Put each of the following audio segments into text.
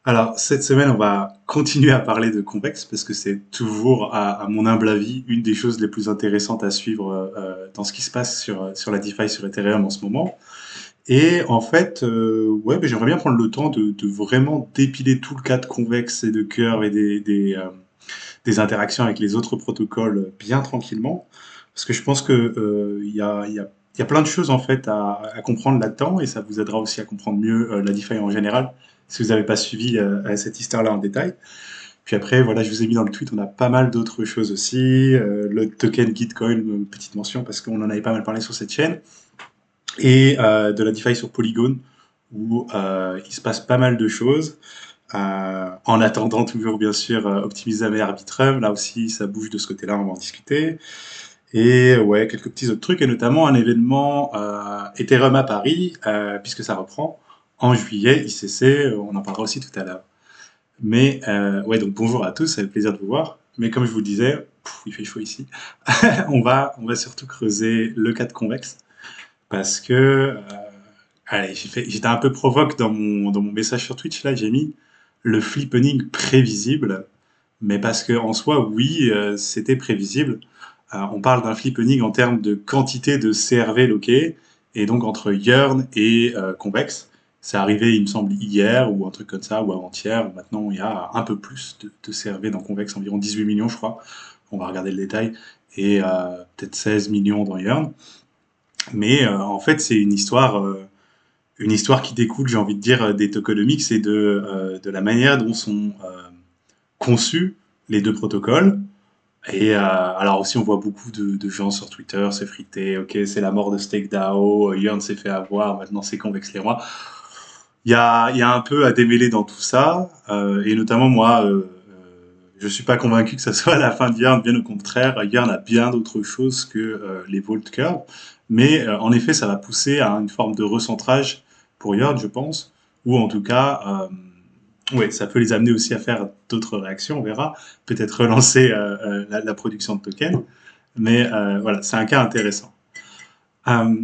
Alors, cette semaine, on va continuer à parler de Convex parce que c'est toujours, à mon humble avis, une des choses les plus intéressantes à suivre dans ce qui se passe sur la DeFi, sur Ethereum en ce moment. Et en fait, ouais, ben, j'aimerais bien prendre le temps de vraiment dépiler tout le cas de Convex et de Curve et des interactions avec les autres protocoles bien tranquillement. Parce que je pense que il y a plein de choses en fait à comprendre là-dedans et ça vous aidera aussi à comprendre mieux la DeFi en général si vous n'avez pas suivi cette histoire-là en détail. Puis après, voilà, je vous ai mis dans le tweet, on a pas mal d'autres choses aussi. Le token Gitcoin, une petite mention parce qu'on en avait pas mal parlé sur cette chaîne. Et de la DeFi sur Polygon où il se passe pas mal de choses. En attendant toujours bien sûr Optimism et Arbitrum, là aussi ça bouge de ce côté-là, on va en discuter. Et ouais, quelques petits autres trucs, et notamment un événement Ethereum à Paris, puisque ça reprend en juillet, ICC, on en parlera aussi tout à l'heure. Mais ouais, donc bonjour à tous, ça fait plaisir de vous voir. Mais comme je vous le disais, il fait chaud ici. On va surtout creuser le cas de Convex, parce que, allez, j'étais un peu provoque dans mon message sur Twitch, là, j'ai mis le flippening prévisible, mais parce que en soi, oui, c'était prévisible. On parle d'un flippening en termes de quantité de CRV loqués, et donc entre Yearn et Convex. C'est arrivé, il me semble, hier, ou un truc comme ça, ou avant-hier. Maintenant, il y a un peu plus de CRV dans Convex, environ 18 millions, je crois. On va regarder le détail. Et peut-être 16 millions dans Yearn. Mais en fait, c'est une histoire qui découle, j'ai envie de dire, des tokenomics et de la manière dont sont conçus les deux protocoles. Et alors aussi, on voit beaucoup de gens sur Twitter se friter. Ok, c'est la mort de StakeDAO, Yearn s'est fait avoir, maintenant c'est Convex les rois. Il y a un peu à démêler dans tout ça, et notamment moi, je suis pas convaincu que ça soit la fin de Yearn, bien au contraire. Yearn a bien d'autres choses que les Vault Curve, mais en effet, ça va pousser à une forme de recentrage pour Yearn, je pense, ou en tout cas, ouais, ça peut les amener aussi à faire d'autres réactions, on verra. Peut-être relancer la production de tokens. Mais voilà, c'est un cas intéressant. Euh,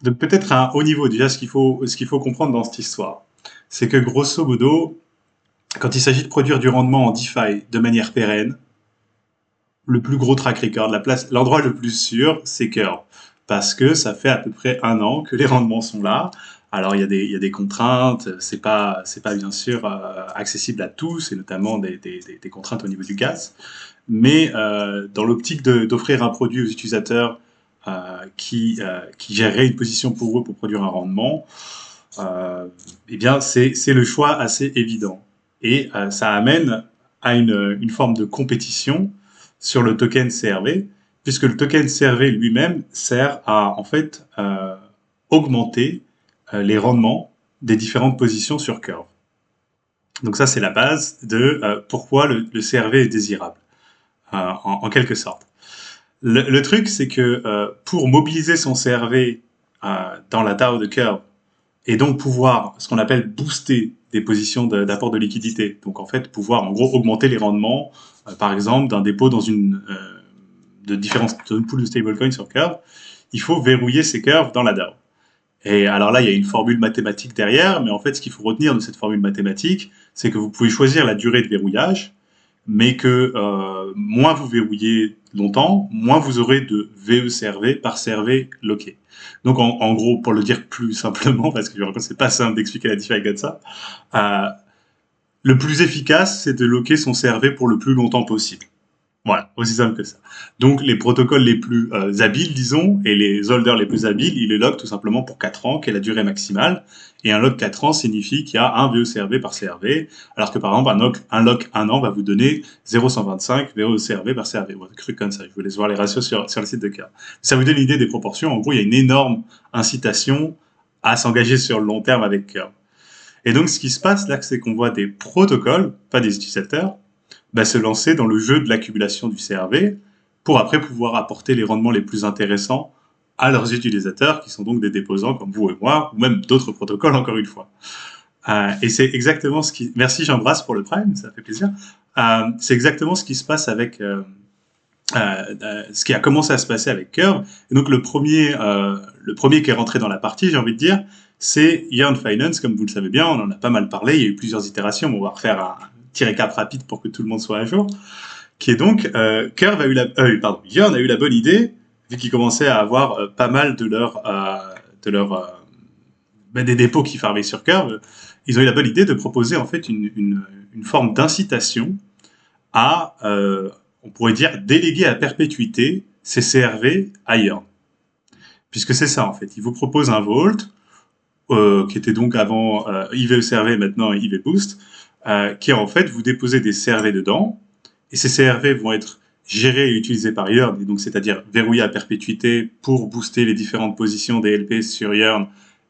donc peut-être à un haut niveau, déjà, ce qu'il faut comprendre dans cette histoire, c'est que grosso modo, quand il s'agit de produire du rendement en DeFi de manière pérenne, le plus gros track record, l'endroit le plus sûr, c'est Curve. Parce que ça fait à peu près un an que les rendements sont là. Alors il y a des contraintes, c'est pas bien sûr accessible à tous, et notamment des contraintes au niveau du gaz. Mais dans l'optique d'offrir un produit aux utilisateurs qui gérerait une position pour eux pour produire un rendement, eh bien c'est le choix assez évident. Et ça amène à une forme de compétition sur le token CRV, puisque le token CRV lui-même sert à en fait augmenter les rendements des différentes positions sur Curve. Donc ça, c'est la base de pourquoi le CRV est désirable, en quelque sorte. Le truc, c'est que pour mobiliser son CRV dans la DAO de Curve, et donc pouvoir, ce qu'on appelle booster des positions d'apport de liquidité, donc en fait pouvoir en gros augmenter les rendements, par exemple d'un dépôt dans de différents pools de stablecoins sur Curve, il faut verrouiller ces curves dans la DAO. Et alors là, il y a une formule mathématique derrière, mais en fait, ce qu'il faut retenir de cette formule mathématique, c'est que vous pouvez choisir la durée de verrouillage, mais que moins vous verrouillez longtemps, moins vous aurez de VE-CRV par CRV loqué. Donc en gros, pour le dire plus simplement, parce que je reconnais que c'est pas simple d'expliquer la différence comme ça, euh, le plus efficace, c'est de loquer son CRV pour le plus longtemps possible. Voilà, aussi simple que ça. Donc les protocoles les plus habiles, disons, et les holders les plus habiles, ils les lockent tout simplement pour 4 ans, qui est la durée maximale. Et un lock 4 ans signifie qu'il y a un VECRV par CRV, alors que par exemple un lock 1 an va vous donner 0,125 VECRV par CRV. Ou un truc comme ça, je vous laisse voir les ratios sur le site de Curve. Ça vous donne une idée des proportions. En gros, il y a une énorme incitation à s'engager sur le long terme avec Curve. Et donc ce qui se passe là, c'est qu'on voit des protocoles, pas des utilisateurs, se lancer dans le jeu de l'accumulation du CRV pour après pouvoir apporter les rendements les plus intéressants à leurs utilisateurs, qui sont donc des déposants comme vous et moi, ou même d'autres protocoles, encore une fois. Et c'est exactement ce qui... Merci Jean-Brasse pour le Prime, ça fait plaisir. C'est exactement ce qui se passe avec... ce qui a commencé à se passer avec Curve. Et donc le premier qui est rentré dans la partie, j'ai envie de dire, c'est Yearn Finance, comme vous le savez bien, on en a pas mal parlé, il y a eu plusieurs itérations, mais on va refaire un petit récap rapide pour que tout le monde soit à jour, qui est donc, Yearn a eu la bonne idée, vu qu'ils commençaient à avoir pas mal de leur des dépôts qui farmaient sur Curve, ils ont eu la bonne idée de proposer en fait une forme d'incitation à, on pourrait dire, déléguer à perpétuité ces CRV à Yearn. Puisque c'est ça en fait, ils vous proposent un vault, qui était donc avant IVE-CRV, maintenant IV-Boost, qui en fait, vous déposez des CRV dedans, et ces CRV vont être gérés et utilisés par Yearn, et donc c'est-à-dire verrouillés à perpétuité pour booster les différentes positions des LP sur Yearn,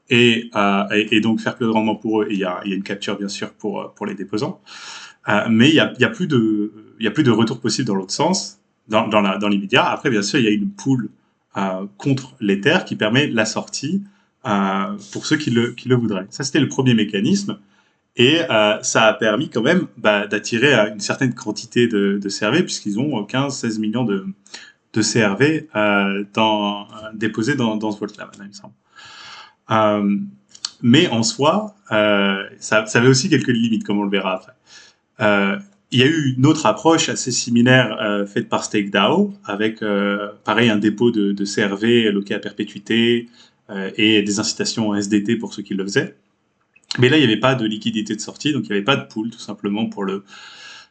et donc faire que le rendement pour eux, et il y a une capture bien sûr pour les déposants. Mais il y a plus de retour possible dans l'autre sens, dans l'immédiat. Après, bien sûr, il y a une pool contre l'Ether qui permet la sortie pour ceux qui le voudraient. Ça, c'était le premier mécanisme. Et ça a permis quand même d'attirer une certaine quantité de CRV, puisqu'ils ont 15-16 millions de CRV déposés dans ce vault-là, il me semble. Mais en soi, ça avait aussi quelques limites, comme on le verra après. Il y a eu une autre approche assez similaire faite par StakeDAO, avec pareil un dépôt de CRV loqué à perpétuité et des incitations en SDT pour ceux qui le faisaient. Mais là, il n'y avait pas de liquidité de sortie, donc il n'y avait pas de pool tout simplement pour le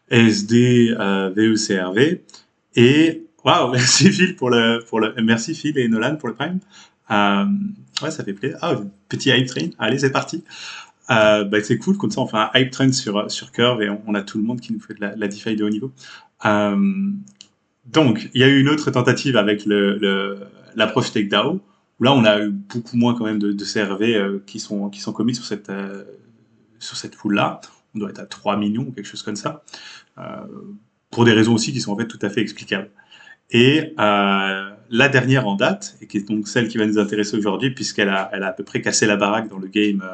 SD VECRV. Et waouh, merci Phil merci Phil et Nolan pour le prime. Ouais, ça fait plaisir. Ah, petit hype train. Allez, c'est parti. C'est cool, comme ça on fait un hype train sur Curve et on a tout le monde qui nous fait de la DeFi de haut niveau. Donc, il y a eu une autre tentative avec l'approche StakeDAO, où là on a eu beaucoup moins quand même de CRV qui sont commis sur cette pool-là. On doit être à 3 millions ou quelque chose comme ça, pour des raisons aussi qui sont en fait tout à fait explicables. Et la dernière en date, et qui est donc celle qui va nous intéresser aujourd'hui, puisqu'elle a à peu près cassé la baraque dans le game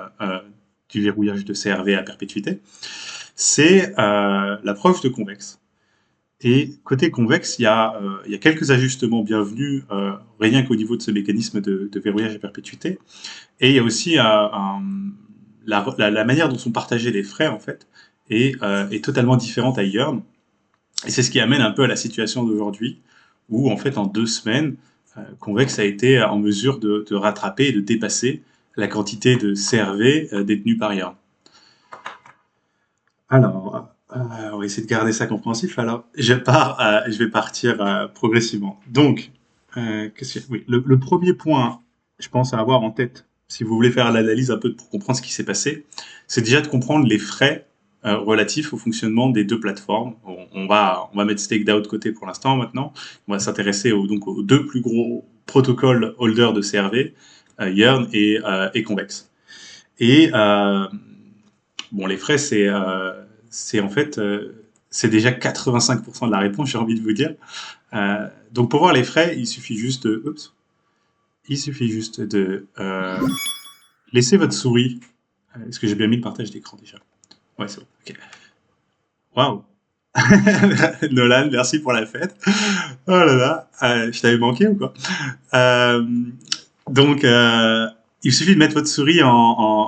du verrouillage de CRV à perpétuité, c'est l'approche de Convex. Et côté Convex, il y a quelques ajustements bienvenus, rien qu'au niveau de ce mécanisme de verrouillage à perpétuité. Et il y a aussi la manière dont sont partagés les frais, en fait, est totalement différente à Yearn. Et c'est ce qui amène un peu à la situation d'aujourd'hui, où en fait en 2 semaines, Convex a été en mesure de rattraper et de dépasser la quantité de CRV détenue par Yearn. Alors, on va essayer de garder ça compréhensif. Alors, je vais partir progressivement. Donc, oui, le premier point, je pense, à avoir en tête, si vous voulez faire l'analyse un peu pour comprendre ce qui s'est passé, c'est déjà de comprendre les frais relatifs au fonctionnement des deux plateformes. On va mettre StakeDAO de côté pour l'instant maintenant. On va s'intéresser aux 2 plus gros protocoles holders de CRV, Yearn et Convex. Et les frais, c'est en fait c'est déjà 85% de la réponse, j'ai envie de vous dire. Donc pour voir les frais, il suffit juste de laisser votre souris. Est-ce que j'ai bien mis le partage d'écran déjà? Ouais, c'est bon. Ok. Waouh. Nolan, merci pour la fête. Oh là là, je t'avais manqué ou quoi? Donc, il suffit de mettre votre souris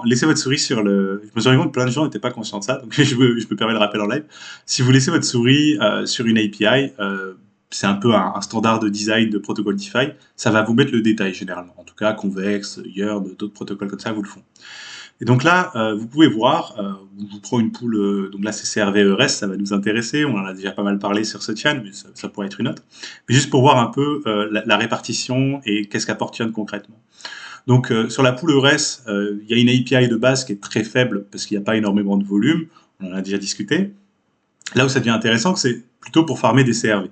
laisser votre souris sur le. Je me suis rendu compte que plein de gens n'étaient pas conscients de ça, donc je me permets de rappeler en live. Si vous laissez votre souris sur une API, c'est un peu un standard de design de protocole DeFi, ça va vous mettre le détail généralement. En tout cas, Convex, Yearn, d'autres protocoles comme ça vous le font. Et donc là, vous pouvez voir, je vous prends une pool, donc là c'est CRV-ERS, ça va nous intéresser, on en a déjà pas mal parlé sur ce channel, mais ça pourrait être une autre. Mais juste pour voir un peu la répartition et qu'est-ce qu'apporte Yearn concrètement. Donc sur la pool ERS, il y a une API de base qui est très faible parce qu'il n'y a pas énormément de volume, on en a déjà discuté. Là où ça devient intéressant, c'est plutôt pour farmer des CRV.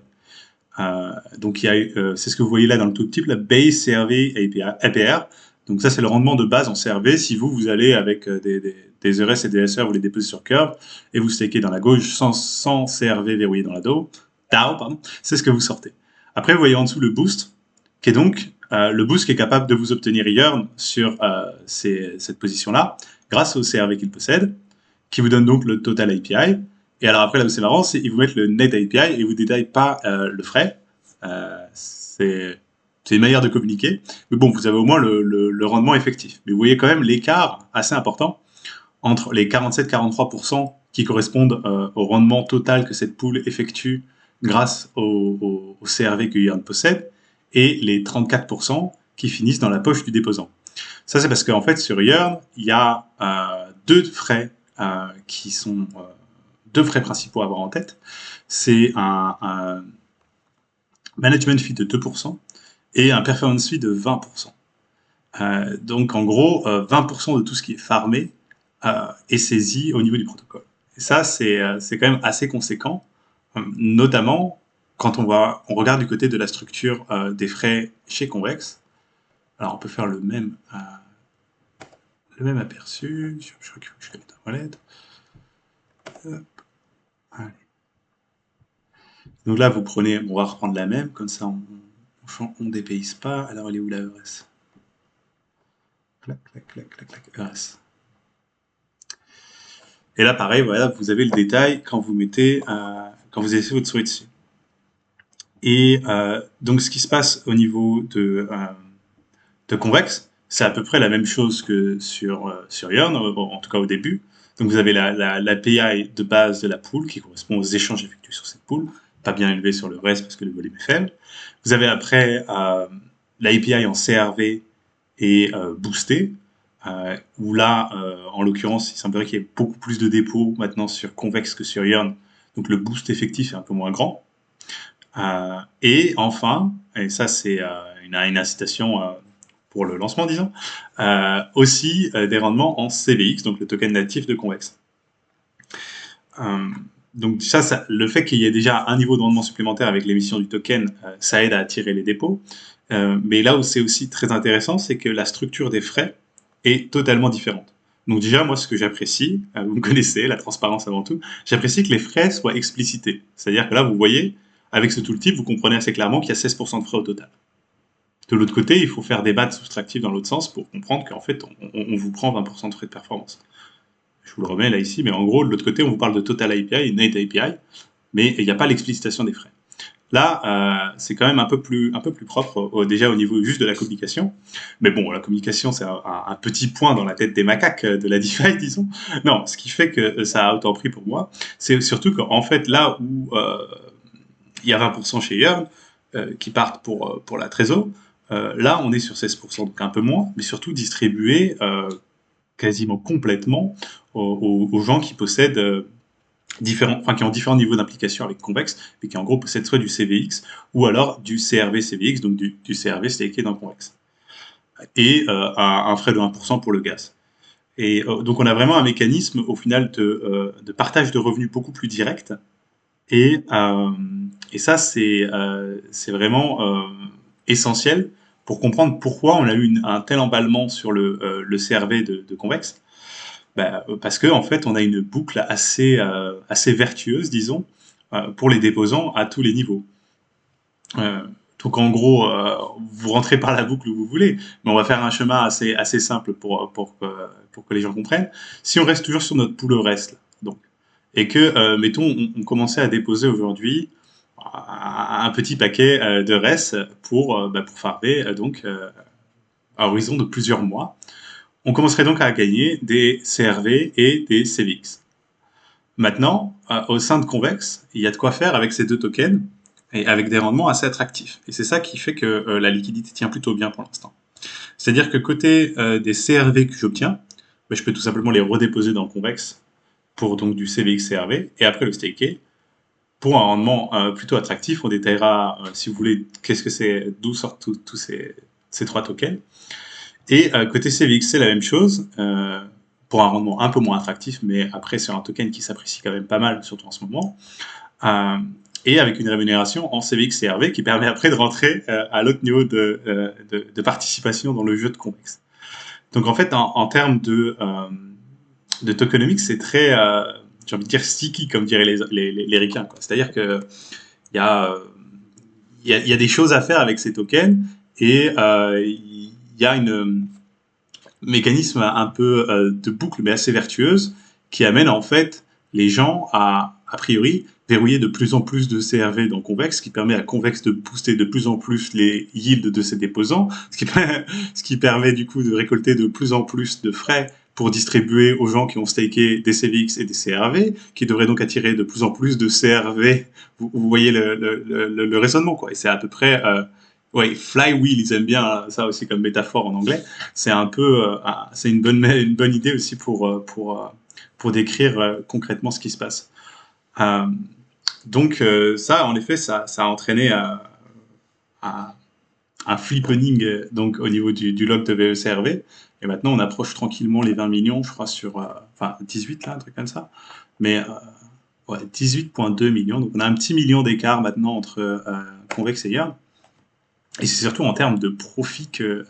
Donc c'est ce que vous voyez là dans le tout type, la Base CRV APR. Donc ça, c'est le rendement de base en CRV. Si vous allez avec des ERS et des SR, vous les déposez sur Curve et vous stakez dans la gauche sans CRV verrouillé dans la DAO, c'est ce que vous sortez. Après, vous voyez en dessous le boost, qui est donc le boost qui est capable de vous obtenir Yearn sur cette position-là, grâce au CRV qu'il possède, qui vous donne donc le total API. Et alors après, là où c'est marrant, c'est qu'ils vous mettent le net API et ils vous détaillent pas le frais. C'est c'est une manière de communiquer, mais bon, vous avez au moins le rendement effectif. Mais vous voyez quand même l'écart assez important entre les 47-43% qui correspondent au rendement total que cette pool effectue grâce au CRV que Yearn possède, et les 34% qui finissent dans la poche du déposant. Ça, c'est parce qu'en fait, sur Yearn, il y a deux frais qui sont deux frais principaux à avoir en tête. C'est un management fee de 2% et un performance fee de 20%. Donc en gros, 20% de tout ce qui est farmé est saisi au niveau du protocole. Et ça, c'est quand même assez conséquent, notamment quand on regarde du côté de la structure des frais chez Convex. Alors on peut faire le même aperçu. Je crois qu'il faut que je connecte un wallet. Allez. Donc là, vous prenez, on va reprendre la même, comme ça on dépayse pas. Alors elle est où la ERS? Clac, clac, clac, clac, clac, ERS. Et là, pareil, voilà, vous avez le détail quand vous mettez, quand vous laissez votre souris dessus. Et donc, ce qui se passe au niveau de Convex, c'est à peu près la même chose que sur Yearn, en tout cas au début. Donc, vous avez l'API de base de la pool qui correspond aux échanges effectués sur cette pool, pas bien élevé sur le reste parce que le volume est faible. Vous avez après l'API en CRV et boosté, où là, en l'occurrence, il semblerait qu'il y ait beaucoup plus de dépôts maintenant sur Convex que sur Yearn, donc le boost effectif est un peu moins grand. Et enfin, et ça c'est une incitation pour le lancement, disons, aussi des rendements en CVX, donc le token natif de Convex. Donc ça, le fait qu'il y ait déjà un niveau de rendement supplémentaire avec l'émission du token, ça aide à attirer les dépôts. Mais là où c'est aussi très intéressant, c'est que la structure des frais est totalement différente. Donc déjà, moi, ce que j'apprécie, vous me connaissez, la transparence avant tout, j'apprécie que les frais soient explicités. C'est-à-dire que là, vous voyez, avec ce tooltip, vous comprenez assez clairement qu'il y a 16% de frais au total. De l'autre côté, il faut faire des maths soustractives dans l'autre sens pour comprendre qu'en fait, on vous prend 20% de frais de performance. Je vous le remets là ici, mais en gros, de l'autre côté, on vous parle de Total API et Net API, mais il n'y a pas l'explicitation des frais. Là, c'est quand même un peu plus propre, déjà au niveau juste de la communication. Mais bon, la communication, c'est un petit point dans la tête des macaques de la DeFi, disons. Non, ce qui fait que ça a autant pris pour moi, c'est surtout qu'en fait, là où il y a 20% chez Yearn qui partent pour la trésor, là, on est sur 16%, donc un peu moins, mais surtout distribué quasiment complètement aux gens qui possèdent qui ont différents niveaux d'implication avec Convex, mais qui en gros possèdent soit du CVX ou alors du CRV CVX, donc du CRV staké dans Convex. Et un frais de 1% pour le gaz. Et donc on a vraiment un mécanisme au final de partage de revenus beaucoup plus direct. Et ça, c'est vraiment essentiel pour comprendre pourquoi on a eu un tel emballement sur le CRV de Convex. Parce que en fait, on a une boucle assez vertueuse, disons, pour les déposants à tous les niveaux. Donc en gros, vous rentrez par la boucle où vous voulez, mais on va faire un chemin assez simple pour que les gens comprennent. Si on reste toujours sur notre pool reste, donc, et que, mettons, on commençait à déposer aujourd'hui un petit paquet de res pour farmer, donc, à horizon de plusieurs mois, on commencerait donc à gagner des CRV et des CVX. Maintenant, au sein de Convex, il y a de quoi faire avec ces deux tokens et avec des rendements assez attractifs. Et c'est ça qui fait que la liquidité tient plutôt bien pour l'instant. C'est-à-dire que côté des CRV que j'obtiens, je peux tout simplement les redéposer dans Convex pour donc du CVX CRV et après le staker pour un rendement plutôt attractif. On détaillera, si vous voulez, qu'est-ce que c'est, d'où sortent tous ces trois tokens. Et côté CVX, c'est la même chose, pour un rendement un peu moins attractif, mais après sur un token qui s'apprécie quand même pas mal, surtout en ce moment, et avec une rémunération en CVX CRV qui permet après de rentrer à l'autre niveau de participation dans le jeu de Convex. Donc en fait, en termes de tokenomics, c'est très, j'ai envie de dire sticky, comme diraient les ricains. C'est-à-dire que il y a des choses à faire avec ces tokens, et il y a une mécanisme un peu de boucle, mais assez vertueuse, qui amène en fait les gens à a priori, verrouiller de plus en plus de CRV dans Convex, ce qui permet à Convex de booster de plus en plus les yields de ses déposants, ce qui permet du coup de récolter de plus en plus de frais pour distribuer aux gens qui ont staké des CVX et des CRV, qui devraient donc attirer de plus en plus de CRV. Vous voyez le raisonnement, quoi. Et c'est à peu près... ouais, flywheel, ils aiment bien ça aussi comme métaphore en anglais. C'est un peu... c'est une bonne idée aussi pour décrire concrètement ce qui se passe. Euh, donc ça, en effet, ça a entraîné à un flippening donc au niveau du log de VECRV. Et maintenant, on approche tranquillement les 20 millions, je crois, enfin 18 là, un truc comme ça. Mais ouais, 18,2 millions. Donc on a un petit million d'écart maintenant entre Convex et Yearn. Et c'est surtout en termes de profit que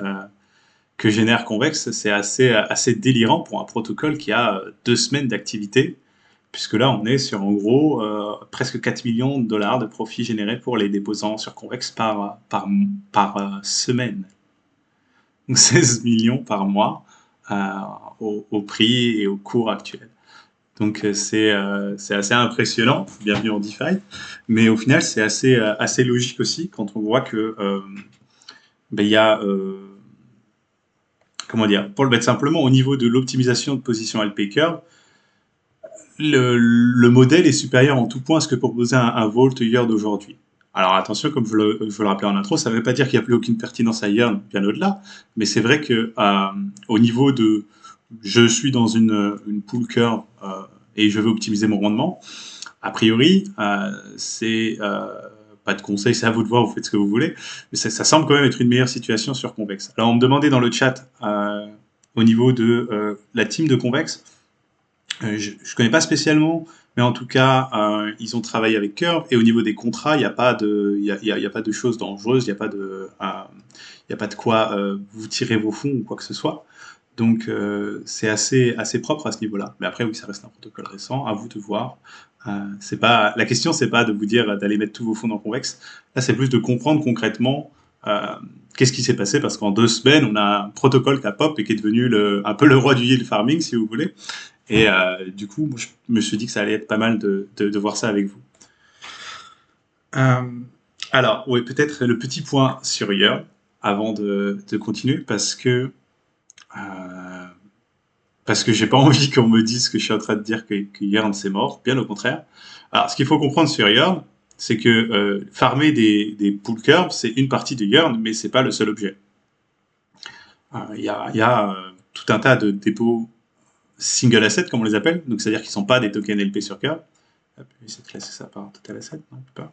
génère Convex, c'est assez délirant pour un protocole qui a 2 semaines d'activité, puisque là on est sur en gros presque 4 millions de dollars de profit générés pour les déposants sur Convex par semaine. Donc 16 millions par mois euh, au prix et au cours actuel. Donc c'est assez impressionnant, bienvenue en DeFi, mais au final c'est assez logique aussi quand on voit que il y a comment dire, pour le mettre simplement, au niveau de l'optimisation de position LP curve, le modèle est supérieur en tout point à ce que proposait un Vault Yearn d'aujourd'hui. Alors attention, comme je le rappelais en intro, ça ne veut pas dire qu'il n'y a plus aucune pertinence à Yearn, bien au-delà, mais c'est vrai que au niveau de je suis dans une pool curve et je veux optimiser mon rendement, a priori, c'est pas de conseil, c'est à vous de voir, vous faites ce que vous voulez, mais ça semble quand même être une meilleure situation sur Convex. Alors on me demandait dans le chat au niveau de la team de Convex, je ne connais pas spécialement, mais en tout cas, ils ont travaillé avec Curve, et au niveau des contrats, il n'y a pas y a pas de choses dangereuses, il n'y a pas y a pas de quoi vous tirer vos fonds ou quoi que ce soit. Donc c'est assez propre à ce niveau-là. Mais après, oui, ça reste un protocole récent, à vous de voir. C'est pas, la question, c'est pas de vous dire d'aller mettre tous vos fonds dans Convex. Là, c'est plus de comprendre concrètement euh, qu'est-ce qui s'est passé, parce qu'en 2 semaines, on a un protocole qui a pop et qui est devenu un peu le roi du yield farming, si vous voulez. Et du coup, moi, je me suis dit que ça allait être pas mal de voir ça avec vous. Euh, alors, oui, peut-être le petit point sur Yearn, avant de continuer, euh, parce que j'ai pas envie qu'on me dise que je suis en train de dire que Yearn c'est mort, bien au contraire. Alors, ce qu'il faut comprendre sur Yearn, c'est que farmer des pool curves, c'est une partie de Yearn, mais c'est pas le seul objet. Il y a tout un tas de dépôts single asset, comme on les appelle, donc c'est-à-dire qu'ils ne sont pas des tokens LP sur curve. On peut essayer de classer ça par total asset, non, on peut pas.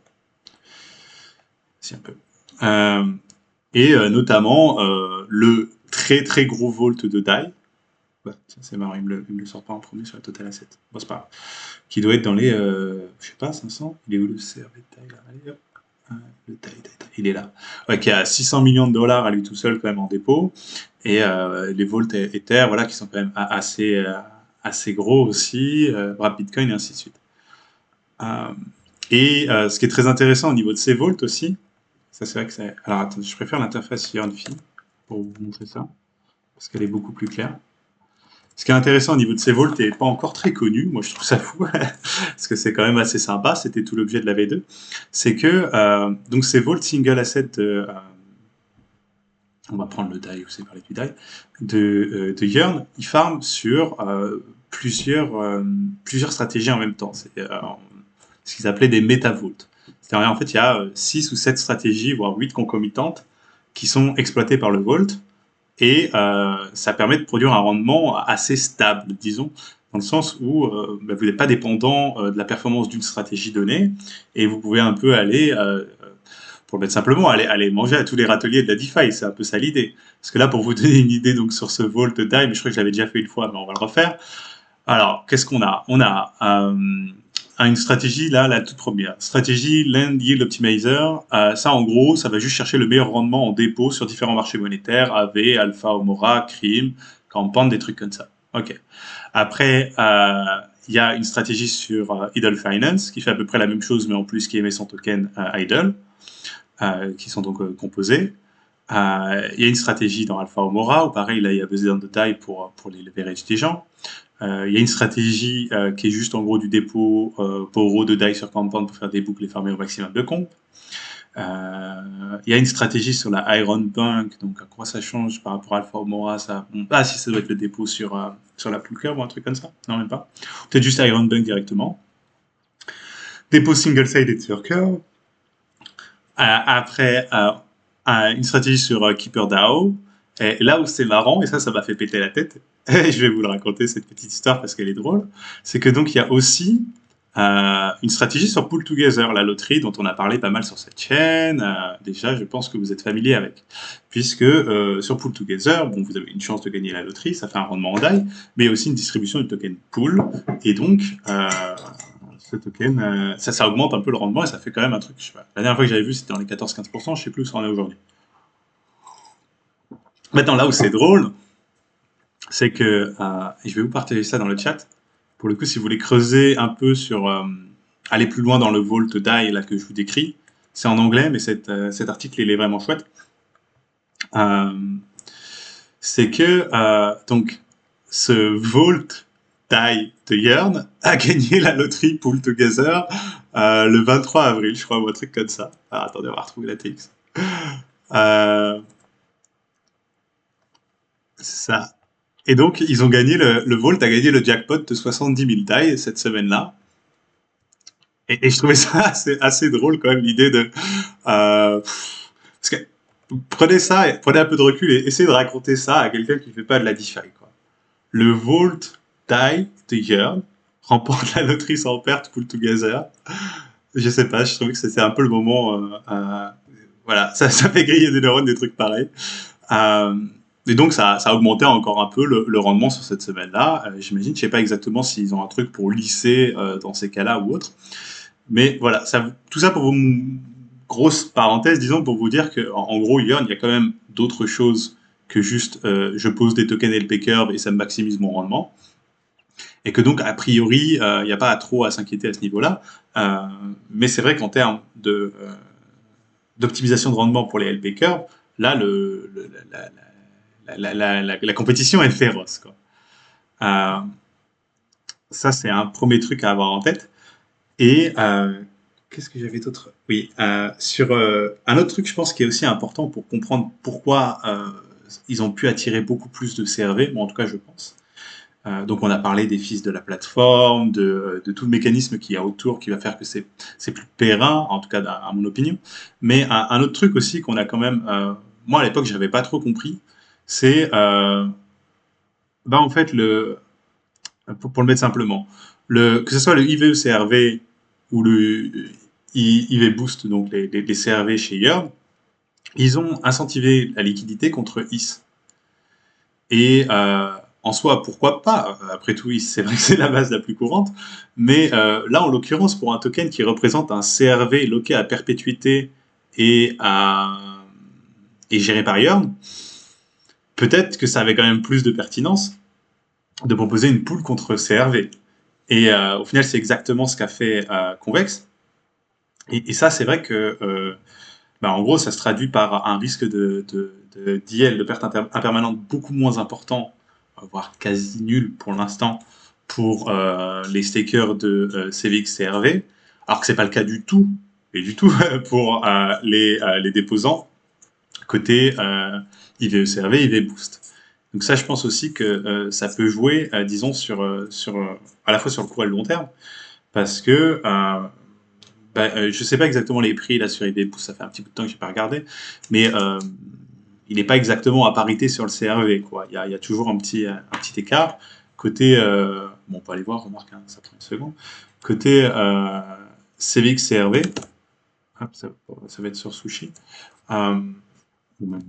Si, un peu. Et notamment le très très gros vault de DAI. Ouais, c'est marrant, il me le sort pas en premier sur la total asset. Bon, c'est pas grave. Qui doit être dans les, je sais pas, 500. Il est où le CRV de DAI là? Allez, hop. Le DAI, il est là. Ouais, qui a 600 millions de dollars à lui tout seul quand même en dépôt. Et les Vault Ether, voilà, qui sont quand même assez gros aussi, Wrap Bitcoin et ainsi de suite. Et ce qui est très intéressant au niveau de ces Vault aussi, ça c'est vrai que c'est... Alors attendez, je préfère l'interface Yearnfi pour vous montrer ça, parce qu'elle est beaucoup plus claire. Ce qui est intéressant au niveau de ces Vault et pas encore très connu, moi je trouve ça fou, parce que c'est quand même assez sympa, c'était tout l'objet de la V2, c'est que donc ces Vault Single Asset on va prendre le DAI, vous avez parlé du DAI, de Yearn, il farm sur plusieurs stratégies en même temps. C'est ce qu'ils appelaient des métavotes. C'est-à-dire, en fait, il y a 6 ou 7 stratégies, voire 8 concomitantes, qui sont exploitées par le Vault, et ça permet de produire un rendement assez stable, disons, dans le sens où vous n'êtes pas dépendant de la performance d'une stratégie donnée, et vous pouvez un peu aller pour le mettre simplement, aller manger à tous les râteliers de la DeFi, c'est un peu ça l'idée. Parce que là, pour vous donner une idée donc sur ce Vault DAI, mais je crois que je l'avais déjà fait une fois, mais on va le refaire. Alors, qu'est-ce qu'on a? On a une stratégie, là, la toute première. Stratégie Land Yield Optimizer. Ça, en gros, ça va juste chercher le meilleur rendement en dépôt sur différents marchés monétaires, AV, Alpha, Omora, CRIM, Campan, des trucs comme ça. Ok. Après, il y a une stratégie sur Idle Finance, qui fait à peu près la même chose, mais en plus qui émet son token Idle. Qui sont donc composés. Il y a une stratégie dans Alpha Omora, où pareil, là, il y a besoin de taille pour les leverage des gens. Il y a une stratégie qui est juste en gros du dépôt Poro de DAI sur Compound pour faire des boucles et farmer au maximum de comptes. Il y a une stratégie sur la Iron Bank, donc à quoi ça change par rapport à Alpha Omora ça... Ah si, ça doit être le dépôt sur la pool curve ou un truc comme ça. Non, même pas. Peut-être juste Iron Bank directement. Dépôt single-sided sur curve. Après, une stratégie sur Keeper DAO. Et là où c'est marrant, et ça m'a fait péter la tête, et je vais vous le raconter cette petite histoire parce qu'elle est drôle, c'est que donc il y a aussi une stratégie sur Pool Together, la loterie dont on a parlé pas mal sur cette chaîne. Déjà, je pense que vous êtes familier avec, puisque sur Pool Together, bon, vous avez une chance de gagner la loterie, ça fait un rendement en DAI, mais aussi une distribution du token pool, et donc ce token, ça augmente un peu le rendement et ça fait quand même un truc. Je sais pas. La dernière fois que j'avais vu, c'était dans les 14-15%, je sais plus où ça en est aujourd'hui. Maintenant, là où c'est drôle, c'est que, et je vais vous partager ça dans le chat, pour le coup, si vous voulez creuser un peu sur, aller plus loin dans le Vault DAI là, que je vous décris, c'est en anglais, mais cet article, il est vraiment chouette. Euh, c'est que, donc, ce Vault DAI de Yearn a gagné la loterie Pool Together le 23 avril, je crois, ou un truc comme ça. Ah, attendez, on va retrouver la TX. Euh, c'est ça. Et donc, ils ont gagné le Vault a gagné le jackpot de 70 000 DAI cette semaine-là. Et je trouvais ça assez drôle quand même, l'idée de... parce que prenez ça, prenez un peu de recul et essayez de raconter ça à quelqu'un qui ne fait pas de la DeFi, quoi. Le Vault DAI de Yearn remporte la loterie sans perte Pool Together. Je sais pas, je trouvais que c'était un peu le moment... voilà, ça fait griller des neurones, des trucs pareils. Euh, et donc, ça a augmenté encore un peu le rendement sur cette semaine-là. J'imagine, je sais pas exactement s'ils ont un truc pour lisser dans ces cas-là ou autre. Mais voilà, tout ça pour vous, grosse parenthèse, disons, pour vous dire que en gros, Yearn, il y a quand même d'autres choses que juste je pose des tokens LP Curve et ça me maximise mon rendement. Et que donc, a priori, il n'y a pas trop à s'inquiéter à ce niveau-là. Euh, mais c'est vrai qu'en termes d'optimisation de rendement pour les LP Curve, là, la compétition est féroce, quoi. Euh, Ça, c'est un premier truc à avoir en tête. Et qu'est-ce que j'avais d'autre? Oui, sur un autre truc, je pense, qui est aussi important pour comprendre pourquoi ils ont pu attirer beaucoup plus de CRV, bon, en tout cas, je pense. Donc, on a parlé des fils de la plateforme, de tout le mécanisme qu'il y a autour qui va faire que c'est plus périn, en tout cas, à mon opinion. Mais un autre truc aussi qu'on a quand même, moi à l'époque, j'avais pas trop compris, c'est, bah, en fait, pour le mettre simplement, que ce soit le IVE-CRV ou le IV Boost, donc les CRV chez Yearn, ils ont incentivé la liquidité contre IS. Et en soi, pourquoi pas? Après tout, IS, c'est vrai que c'est la base la plus courante. Mais là, en l'occurrence, pour un token qui représente un CRV loqué à perpétuité et, et géré par Yearn, peut-être que ça avait quand même plus de pertinence de proposer une pool contre CRV. Et au final, c'est exactement ce qu'a fait Convex. Et ça, c'est vrai que, bah, en gros, ça se traduit par un risque d'IL, de perte impermanente, beaucoup moins important, voire quasi nul pour l'instant, pour les stakers de CVX CRV, alors que c'est pas le cas du tout, et du tout pour les déposants côté IVE CRV, IV Boost. Donc ça, je pense aussi que ça peut jouer, disons, à la fois sur le court et le long terme, parce que je sais pas exactement les prix là sur eBay, ça fait un petit bout de temps que j'ai pas regardé, mais il n'est pas exactement à parité sur le CRV, quoi. Il y a toujours un petit écart. Côté, bon, on peut aller voir, remarque, hein, ça prend une seconde. Côté CVX CRV, hop, ça va être sur Sushi. Euh, ouais,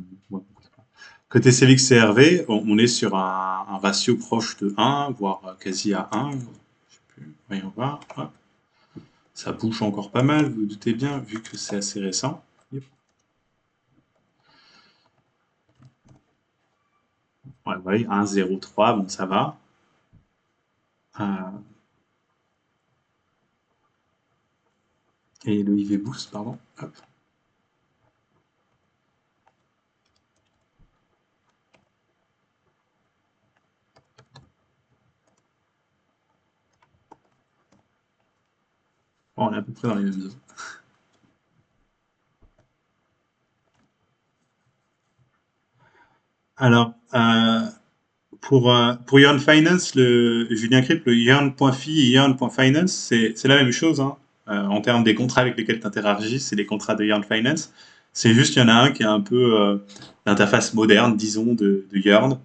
côté CVX CRV, on est sur un ratio proche de 1, voire quasi à 1. Je sais plus. Voyons voir. Hop. Ça bouge encore pas mal, vous vous doutez bien, vu que c'est assez récent. Yep. Ouais, vous voyez, 1,03, bon, ça va. Euh, et le IV Boost, pardon. Hop. On est à peu près dans les mêmes zones. Alors, pour Yearn Finance, Julien Cripp, le Yearn.fi et Yearn.finance, c'est la même chose, hein. En termes des contrats avec lesquels tu interagis, c'est les contrats de Yearn Finance. C'est juste qu'il y en a un qui est un peu l'interface moderne, disons, de Yearn,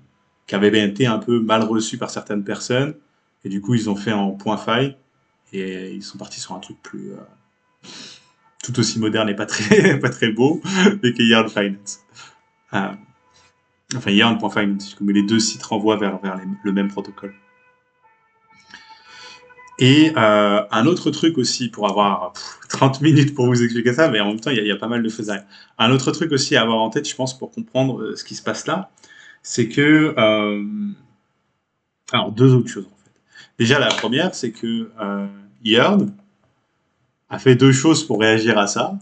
qui avait bien été un peu mal reçu par certaines personnes. Et du coup, ils ont fait en .fi et ils sont partis sur un truc plus tout aussi moderne et pas très, pas très beau, mais que Yearn Finance. Euh, enfin, Yearn.finance, comme les deux sites renvoient vers le même protocole. Et un autre truc aussi, pour avoir 30 minutes pour vous expliquer ça, mais en même temps, il y a pas mal de choses à dire. Un autre truc aussi à avoir en tête, je pense, pour comprendre ce qui se passe là, c'est que... alors, deux autres choses, en fait. Déjà, la première, c'est que Yearn a fait deux choses pour réagir à ça.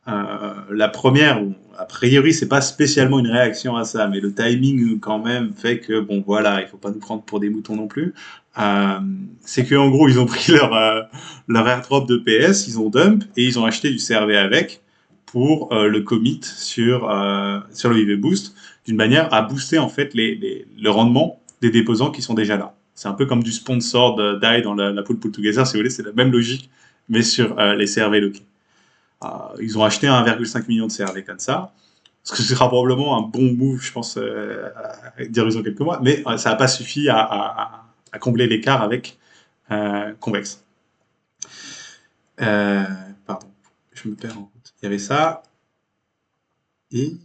La première, bon, a priori, c'est pas spécialement une réaction à ça, mais le timing quand même fait que bon, voilà, il faut pas nous prendre pour des moutons non plus. Euh, c'est que en gros, ils ont pris leur airdrop de PS, ils ont dump et ils ont acheté du CRV avec pour le commit sur le IV Boost d'une manière à booster en fait le rendement des déposants qui sont déjà là. C'est un peu comme du sponsored DAI dans la pool together, si vous voulez, c'est la même logique, mais sur les CRV loqués. Ils ont acheté 1,5 million de CRV comme ça. Ce que ce sera probablement un bon move, je pense, à dire ils ont quelques mois, mais ça n'a pas suffi à combler l'écart avec Convex. Euh, Pardon, je me perds en route. Il y avait ça, et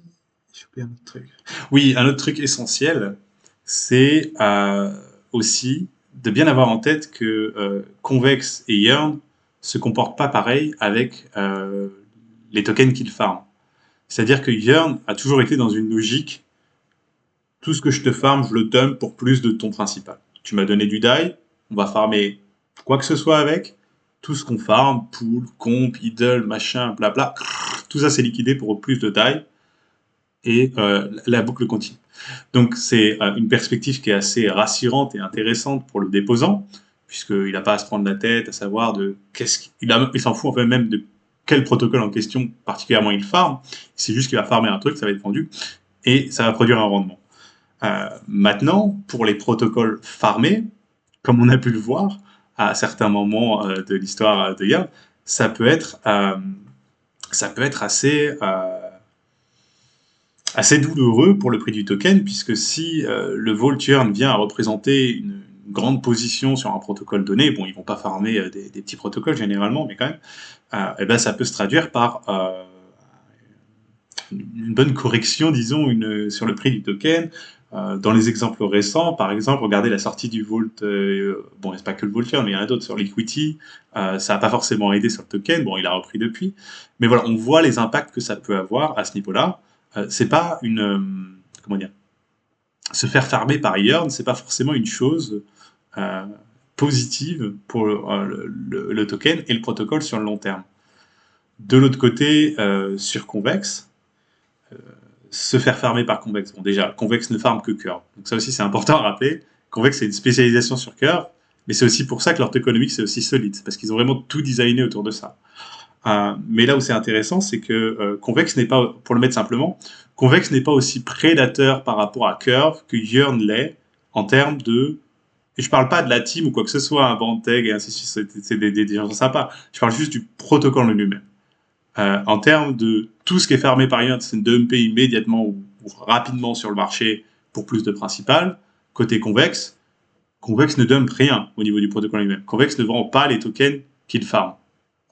j'ai oublié un autre truc. Oui, un autre truc essentiel, c'est aussi de bien avoir en tête que Convex et Yearn se comportent pas pareil avec les tokens qu'ils farment. C'est-à-dire que Yearn a toujours été dans une logique, tout ce que je te farm, je le dump pour plus de ton principal. Tu m'as donné du DAI, on va farmer quoi que ce soit avec, tout ce qu'on farm, pool, comp, idle, machin, blabla, tout ça c'est liquidé pour plus de DAI et la boucle continue. Donc c'est une perspective qui est assez rassurante et intéressante pour le déposant, puisqu'il n'a pas à se prendre la tête à savoir de il s'en fout en fait même de quel protocole en question particulièrement il farm. C'est juste qu'il va farmer un truc, ça va être vendu et ça va produire un rendement. Maintenant, pour les protocoles farmés, comme on a pu le voir à certains moments de l'histoire de Yam, ça peut être, euh, ça peut être assez douloureux pour le prix du token, puisque si le Vault Yearn vient à représenter une grande position sur un protocole donné, bon, ils vont pas farmer des petits protocoles généralement, mais quand même, et ben ça peut se traduire par une bonne correction, disons, sur le prix du token. Dans les exemples récents, par exemple, regardez la sortie du Vault, bon, c'est pas que le Vault Yearn, mais il y en a d'autres sur Liquidity, ça n'a pas forcément aidé sur le token, bon, il a repris depuis, mais voilà, on voit les impacts que ça peut avoir à ce niveau-là. C'est pas comment dire, se faire farmer par Yearn, c'est pas forcément une chose euh, positive pour le token et le protocole sur le long terme. De l'autre côté, sur Convex, se faire farmer par Convex. Bon, déjà, Convex ne farme que Curve. Donc ça aussi, c'est important à rappeler. Convex, c'est une spécialisation sur Curve, mais c'est aussi pour ça que leur tokenomics c'est aussi solide, parce qu'ils ont vraiment tout designé autour de ça. Mais là où c'est intéressant, c'est que Convex n'est pas, pour le mettre simplement, Convex n'est pas aussi prédateur par rapport à Curve que Yearn l'est en termes de. Et je parle pas de la team ou quoi que ce soit, un Banteg et ainsi de suite, c'est des gens sympas. Je parle juste du protocole en lui-même. En termes de tout ce qui est fermé par Yearn, c'est dumper immédiatement ou rapidement sur le marché pour plus de principal. Côté Convex, Convex ne dump rien au niveau du protocole lui-même. Convex ne vend pas les tokens qu'il farme.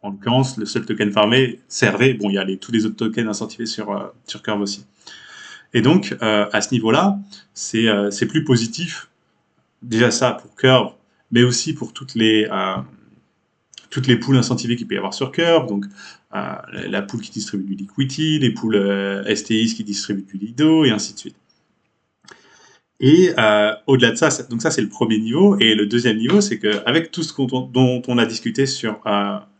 En l'occurrence, le seul token farmé, CRV, bon, il y a tous les autres tokens incentivés sur Curve aussi. Et donc, à ce niveau-là, c'est plus positif, déjà ça pour Curve, mais aussi pour toutes les pools incentivées qu'il peut y avoir sur Curve, donc la pool qui distribue du Liquidity, les pools STIs qui distribuent du Lido, et ainsi de suite. Et au-delà de ça, donc ça c'est le premier niveau. Et le deuxième niveau, c'est qu'avec tout ce dont on a discuté sur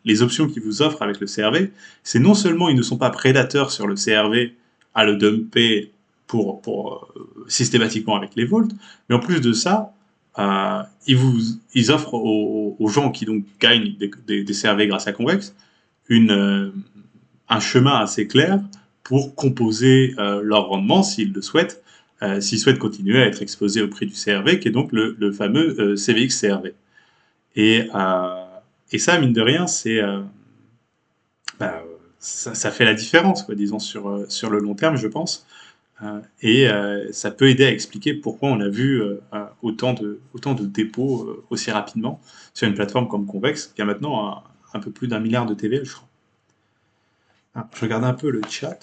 les options qu'ils vous offrent avec le CRV, c'est non seulement ils ne sont pas prédateurs sur le CRV à le dumper pour systématiquement avec les volts, mais en plus de ça, ils offrent aux gens qui donc gagnent des CRV grâce à Convex une, un chemin assez clair pour composer leur rendement s'ils le souhaitent, s'ils souhaitent continuer à être exposés au prix du CRV, qui est donc le fameux CVX CRV. Et, euh, et ça, mine de rien, bah, ça fait la différence, quoi, disons, sur le long terme, je pense. Ça peut aider à expliquer pourquoi on a vu autant de dépôts aussi rapidement sur une plateforme comme Convex, qui a maintenant un peu plus d'1 milliard de TVL, je crois. Ah, je regarde un peu le chat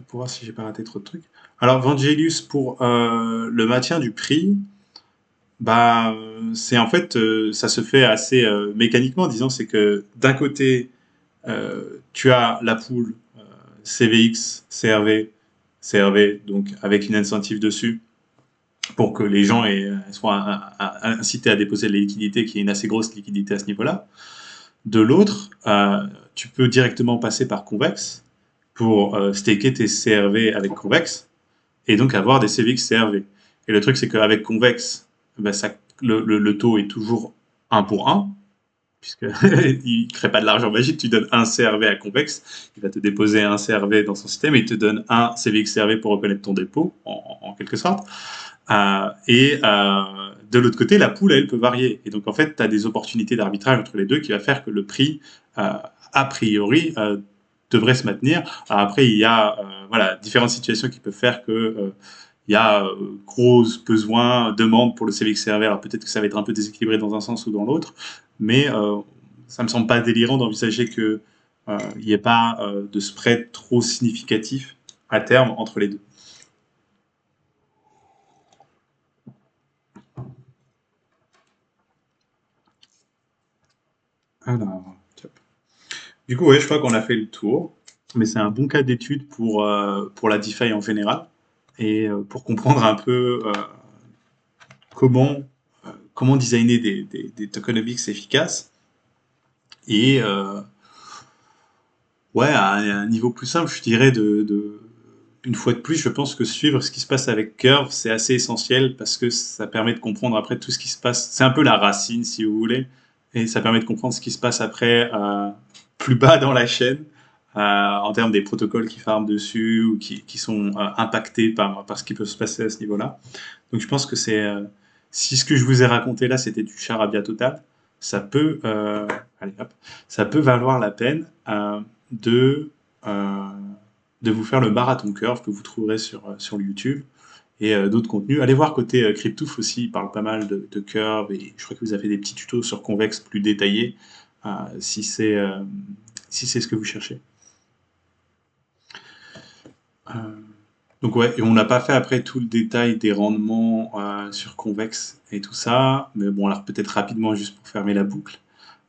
pour voir si j'ai pas raté trop de trucs. Alors, Vangelius, pour le maintien du prix, bah, c'est en fait, ça se fait assez mécaniquement, disons, c'est que d'un côté, tu as la pool CVX, CRV, donc avec une incentive dessus, pour que les gens soient incités à déposer les liquidités, qu'il y ait une assez grosse liquidité à ce niveau-là. De l'autre, tu peux directement passer par Convex pour staker tes CRV avec Convex et donc avoir des CVX CRV. Et le truc, c'est qu'avec Convex, ben le taux est toujours 1 pour 1, puisqu'il ne crée pas de l'argent magique. Tu donnes un CRV à Convex, il va te déposer un CRV dans son système et il te donne un CVX CRV pour reconnaître ton dépôt, en quelque sorte. De l'autre côté, la pool, elle peut varier. Et donc, en fait, tu as des opportunités d'arbitrage entre les deux qui va faire que le prix, a priori, devrait se maintenir. Alors après, il y a voilà, différentes situations qui peuvent faire que il y a gros besoins, demande pour le CVX server. Alors peut-être que ça va être un peu déséquilibré dans un sens ou dans l'autre, mais ça me semble pas délirant d'envisager que il n'y ait pas de spread trop significatif à terme entre les deux. Alors, du coup, ouais, je crois qu'on a fait le tour, mais c'est un bon cas d'étude pour la DeFi en général et pour comprendre un peu comment, comment designer des tokenomics efficaces et ouais, à un niveau plus simple, je dirais une fois de plus, je pense que suivre ce qui se passe avec Curve, c'est assez essentiel parce que ça permet de comprendre après tout ce qui se passe. C'est un peu la racine, si vous voulez, et ça permet de comprendre ce qui se passe après plus bas dans la chaîne, en termes des protocoles qui farment dessus ou qui sont impactés par ce qui peut se passer à ce niveau-là. Donc je pense que si ce que je vous ai raconté là, c'était du charabia total, ça peut, allez, hop, ça peut valoir la peine de, euh, de vous faire le marathon curve que vous trouverez sur YouTube et d'autres contenus. Allez voir côté Cryptouf aussi, il parle pas mal de curve et je crois que vous avez des petits tutos sur Convex plus détaillés euh, si c'est euh, si c'est ce que vous cherchez. Euh, donc ouais, et on n'a pas fait après tout le détail des rendements sur Convex et tout ça, mais bon alors peut-être rapidement juste pour fermer la boucle.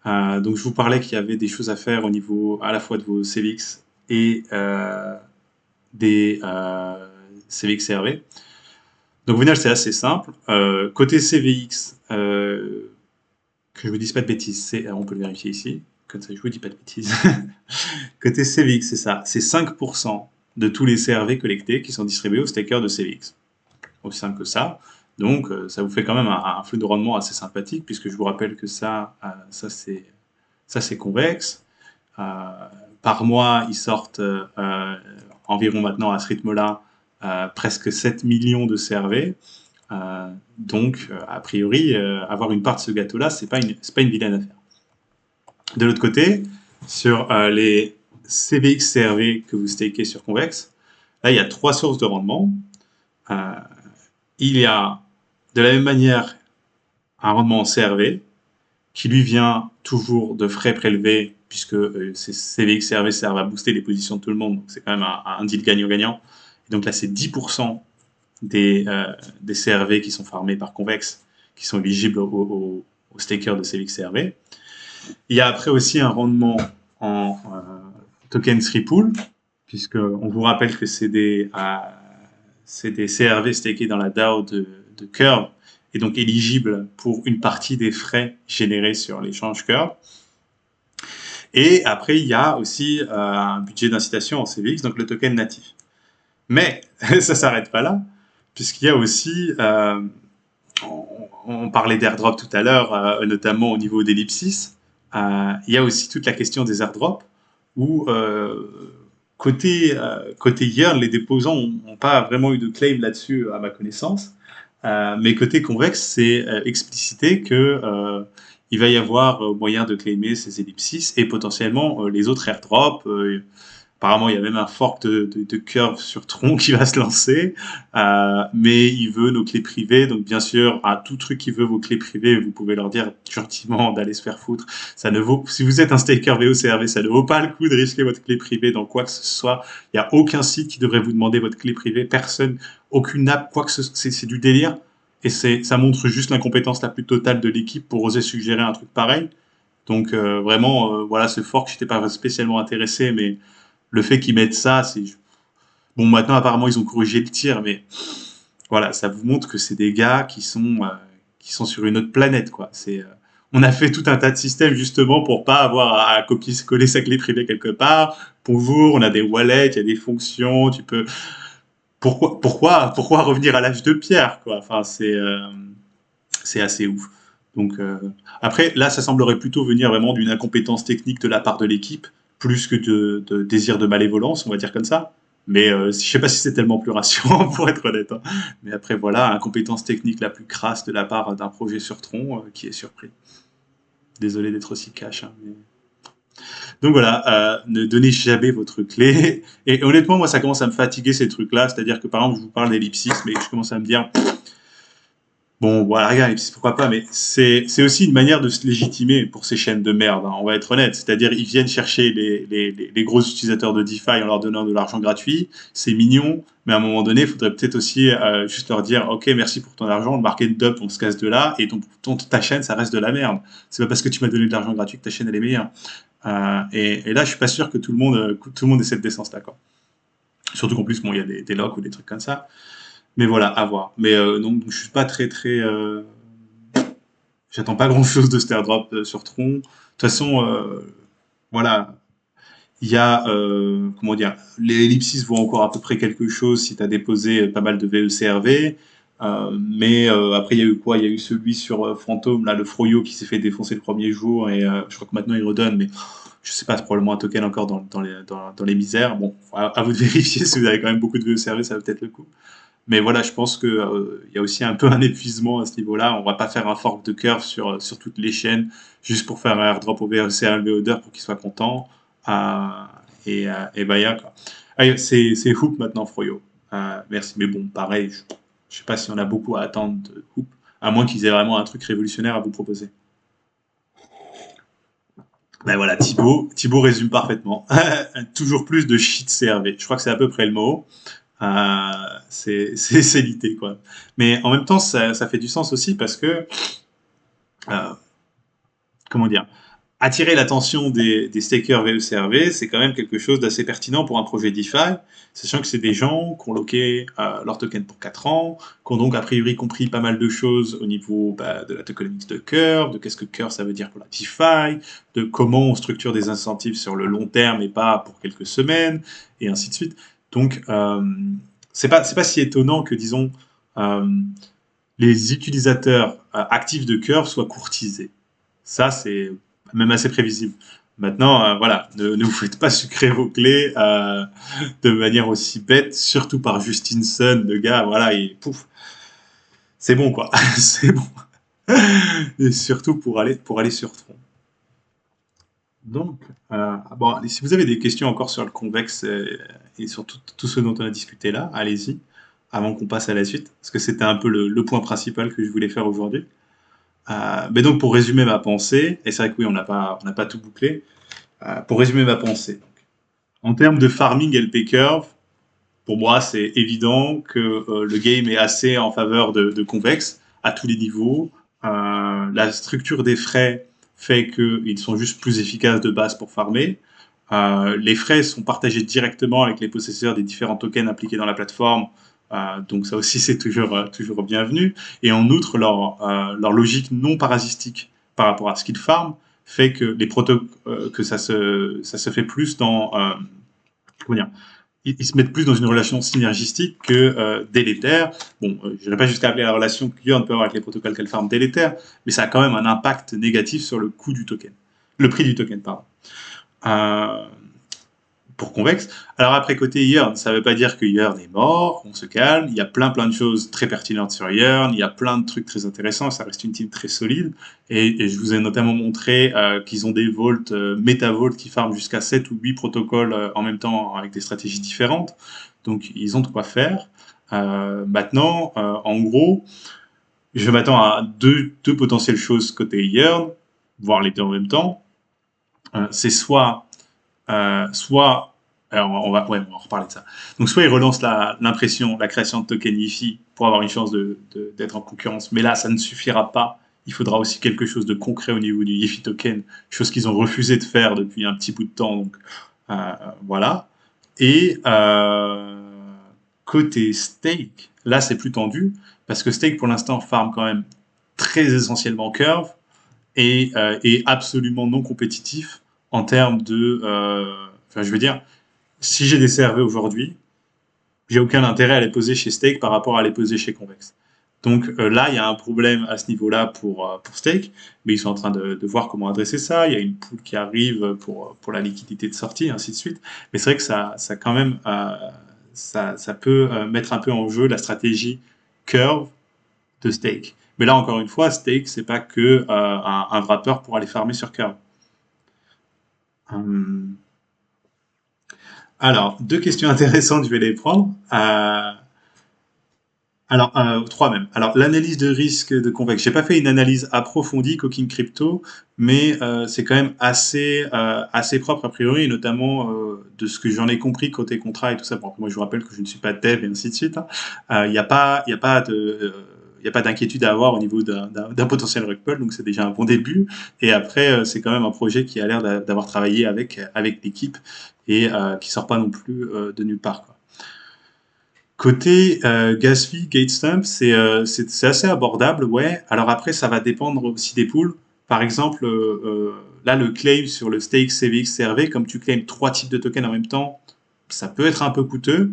Donc je vous parlais qu'il y avait des choses à faire au niveau à la fois de vos CVX et des CVX CRV. Donc au final c'est assez simple. Côté CVX, que je vous dise pas de bêtises, on peut le vérifier ici, comme ça je vous dis pas de bêtises. Côté CVX c'est ça, c'est 5% de tous les CRV collectés qui sont distribués aux stakers de CVX. Aussi simple que ça. Donc ça vous fait quand même un flux de rendement assez sympathique puisque je vous rappelle que ça c'est convexe. Euh, Par mois, ils sortent environ maintenant à ce rythme-là presque 7 millions de CRV. A priori, avoir une part de ce gâteau-là, c'est pas une vilaine affaire. De l'autre côté, sur les CVX CRV que vous stakez sur Convex, là, il y a trois sources de rendement. Euh, il y a, de la même manière, un rendement en CRV, qui lui vient toujours de frais prélevés, puisque ces CVX CRV servent à booster les positions de tout le monde, donc c'est quand même un deal gagnant-gagnant. Et donc là, c'est 10% des CRV qui sont farmés par Convex, qui sont éligibles au staker de CVX CRV. Il y a après aussi un rendement en tokens Ripple, puisqu'on vous rappelle que c'est des CRV stakés dans la DAO de Curve, et donc éligibles pour une partie des frais générés sur l'échange Curve. Et après, il y a aussi un budget d'incitation en CVX, donc le token natif. Mais ça ne s'arrête pas là, puisqu'il y a aussi, on parlait d'airdrop tout à l'heure, notamment au niveau d'Ellipsis, il y a aussi toute la question des airdrops, où côté Yearn, les déposants n'ont pas vraiment eu de claim là-dessus, à ma connaissance. Mais côté Convex, c'est explicité que il va y avoir moyen de claimer ces ellipsis et potentiellement les autres airdrops. Apparemment, il y a même un fork de Curve sur Tron qui va se lancer, mais il veut nos clés privées. Donc, bien sûr, à tout truc qui veut vos clés privées, vous pouvez leur dire gentiment d'aller se faire foutre. Ça ne vaut, si vous êtes un staker VOCRV, ça ne vaut pas le coup de risquer votre clé privée dans quoi que ce soit. Il n'y a aucun site qui devrait vous demander votre clé privée. Personne, aucune app, quoi que ce soit. C'est du délire. Et ça montre juste l'incompétence la plus totale de l'équipe pour oser suggérer un truc pareil. Donc, vraiment, voilà, ce fork, je n'étais pas spécialement intéressé, mais le fait qu'ils mettent ça, c'est... Bon, maintenant, apparemment, ils ont corrigé le tir, mais voilà, ça vous montre que c'est des gars qui sont sur une autre planète, quoi. On a fait tout un tas de systèmes, justement, pour pas avoir à copier-coller sa clé privée quelque part. Pour vous, on a des wallets, il y a des fonctions, tu peux... Pourquoi revenir à l'âge de pierre, quoi? Enfin, c'est assez ouf. Donc, après, là, ça semblerait plutôt venir vraiment d'une incompétence technique de la part de l'équipe, plus que de désir de malévolence, on va dire comme ça. Mais je sais pas si c'est tellement plus rassurant, pour être honnête, hein. Mais après, voilà, incompétence technique la plus crasse de la part d'un projet sur Tron qui est surpris. Désolé d'être aussi cash, hein, mais... Donc voilà, ne donnez jamais votre clé. Et honnêtement, moi, ça commence à me fatiguer ces trucs-là. C'est-à-dire que par exemple, je vous parle d'ellipsis, mais je commence à me dire, bon, voilà, regarde, pourquoi pas, mais c'est aussi une manière de se légitimer pour ces chaînes de merde, hein, on va être honnête. C'est-à-dire, ils viennent chercher les gros utilisateurs de DeFi en leur donnant de l'argent gratuit, c'est mignon, mais à un moment donné, il faudrait peut-être aussi juste leur dire, ok, merci pour ton argent, le market dump, on se casse de là, et ta chaîne, ça reste de la merde. C'est pas parce que tu m'as donné de l'argent gratuit que ta chaîne, elle est meilleure. Et là, je suis pas sûr que tout le monde ait cette décence-là, quoi. Surtout qu'en plus, bon, il y a des locks ou des trucs comme ça. Mais voilà, à voir. Mais donc, je suis pas très. J'attends pas grand-chose de Stardrop sur Tron. De toute façon, voilà, il y a, comment dire, les ellipsis vaut encore à peu près quelque chose si tu as déposé pas mal de VECRV. Mais après, il y a eu quoi? Il y a eu celui sur Phantom, là, le Froyo qui s'est fait défoncer le premier jour. Et je crois que maintenant il redonne, mais je sais pas, c'est probablement un token encore dans les misères. Bon, à vous de vérifier si vous avez quand même beaucoup de VECRV, ça vaut peut-être le coup. Mais voilà, je pense que il y a aussi un peu un épuisement à ce niveau-là. On va pas faire un fork de curve sur toutes les chaînes juste pour faire un airdrop au VRC VODer pour qu'il soit content. Euh, et bah, quoi. Allez, c'est Hoop maintenant, Froyo. Merci. Mais bon, pareil, je sais pas si on a beaucoup à attendre de Hoop, à moins qu'ils aient vraiment un truc révolutionnaire à vous proposer. Ben voilà, Thibaut résume parfaitement. Toujours plus de shit CRV. Je crois que c'est à peu près le mot. C'est l'idée, quoi. Mais en même temps, ça fait du sens aussi parce que, euh, comment dire, attirer l'attention des stakers VECRV, c'est quand même quelque chose d'assez pertinent pour un projet DeFi, sachant que c'est des gens qui ont loqué leur token pour 4 ans, qui ont donc a priori compris pas mal de choses au niveau de la tokenomics de Curve, de qu'est-ce que Curve ça veut dire pour la DeFi, de comment on structure des incentives sur le long terme et pas pour quelques semaines, et ainsi de suite. Donc, c'est pas si étonnant que, disons, euh, les utilisateurs actifs de Curve soient courtisés. Ça, c'est même assez prévisible. Maintenant, voilà, ne vous faites pas sucrer vos clés de manière aussi bête, surtout par Justinson, le gars, voilà, et pouf, c'est bon, quoi. C'est bon. Et surtout pour aller sur Tron. Donc, bon, si vous avez des questions encore sur le convexe et sur tout ce dont on a discuté là, allez-y, avant qu'on passe à la suite, parce que c'était un peu le point principal que je voulais faire aujourd'hui. Mais donc, pour résumer ma pensée, et c'est vrai que oui, on n'a pas tout bouclé, pour résumer ma pensée, donc, en termes de farming LP Curve, pour moi, c'est évident que le game est assez en faveur de Convex à tous les niveaux. La structure des frais fait qu'ils sont juste plus efficaces de base pour farmer. Les frais sont partagés directement avec les possesseurs des différents tokens impliqués dans la plateforme. Donc ça aussi, c'est toujours bienvenu. Et en outre, leur logique non parasitique par rapport à ce qu'ils farment fait que que ça se fait plus dans comment dire, ils se mettent plus dans une relation synergistique que délétère. Bon, je n'irai pas jusqu'à appeler la relation que Yearn peut avoir avec les protocoles qu'elle farm délétère, mais ça a quand même un impact négatif sur le coût du token. Le prix du token, pardon. Euh, pour Convex. Alors après, côté Yearn, ça ne veut pas dire que Yearn est mort, on se calme, il y a plein de choses très pertinentes sur Yearn, il y a plein de trucs très intéressants, ça reste une team très solide, et je vous ai notamment montré qu'ils ont des vaults, méta-vaults qui farment jusqu'à 7 ou 8 protocoles en même temps avec des stratégies différentes, donc ils ont de quoi faire. Maintenant, en gros, je m'attends à deux potentielles choses côté Yearn, voire les deux en même temps. C'est soit, alors on va en reparler de ça. Donc soit ils relancent l'impression, la création de token IFI pour avoir une chance d'être en concurrence, mais là ça ne suffira pas. Il faudra aussi quelque chose de concret au niveau du IFI token, chose qu'ils ont refusé de faire depuis un petit bout de temps. Donc voilà. Et côté stake, là c'est plus tendu parce que stake pour l'instant farm quand même très essentiellement curve et absolument non compétitif en termes de. Enfin, je veux dire, si j'ai des CRV aujourd'hui, j'ai aucun intérêt à les poser chez Stake par rapport à les poser chez Convex. Donc là, il y a un problème à ce niveau-là pour Stake, mais ils sont en train de voir comment adresser ça. Il y a une pool qui arrive pour la liquidité de sortie, ainsi de suite. Mais c'est vrai que ça quand même, ça peut mettre un peu en jeu la stratégie curve de Stake. Mais là, encore une fois, Stake, c'est pas que un wrapper pour aller farmer sur curve. Hum. Alors, deux questions intéressantes, je vais les prendre. Alors, trois même. Alors, l'analyse de risque de Convex. J'ai pas fait une analyse approfondie Cooking Crypto, mais c'est quand même assez propre a priori, et notamment de ce que j'en ai compris côté contrat et tout ça. Bon, moi, je vous rappelle que je ne suis pas dev et ainsi de suite. Il n'y a pas, il y a pas de il n'y a pas d'inquiétude à avoir au niveau d'un potentiel rug pull, donc c'est déjà un bon début. Et après, c'est quand même un projet qui a l'air d'avoir travaillé avec l'équipe et qui sort pas non plus de nulle part, quoi. Côté gas fee, gate stump, c'est assez abordable, ouais. Alors après, ça va dépendre aussi des pools. Par exemple, là, le claim sur le stake CVX CRV, comme tu claims trois types de tokens en même temps, ça peut être un peu coûteux.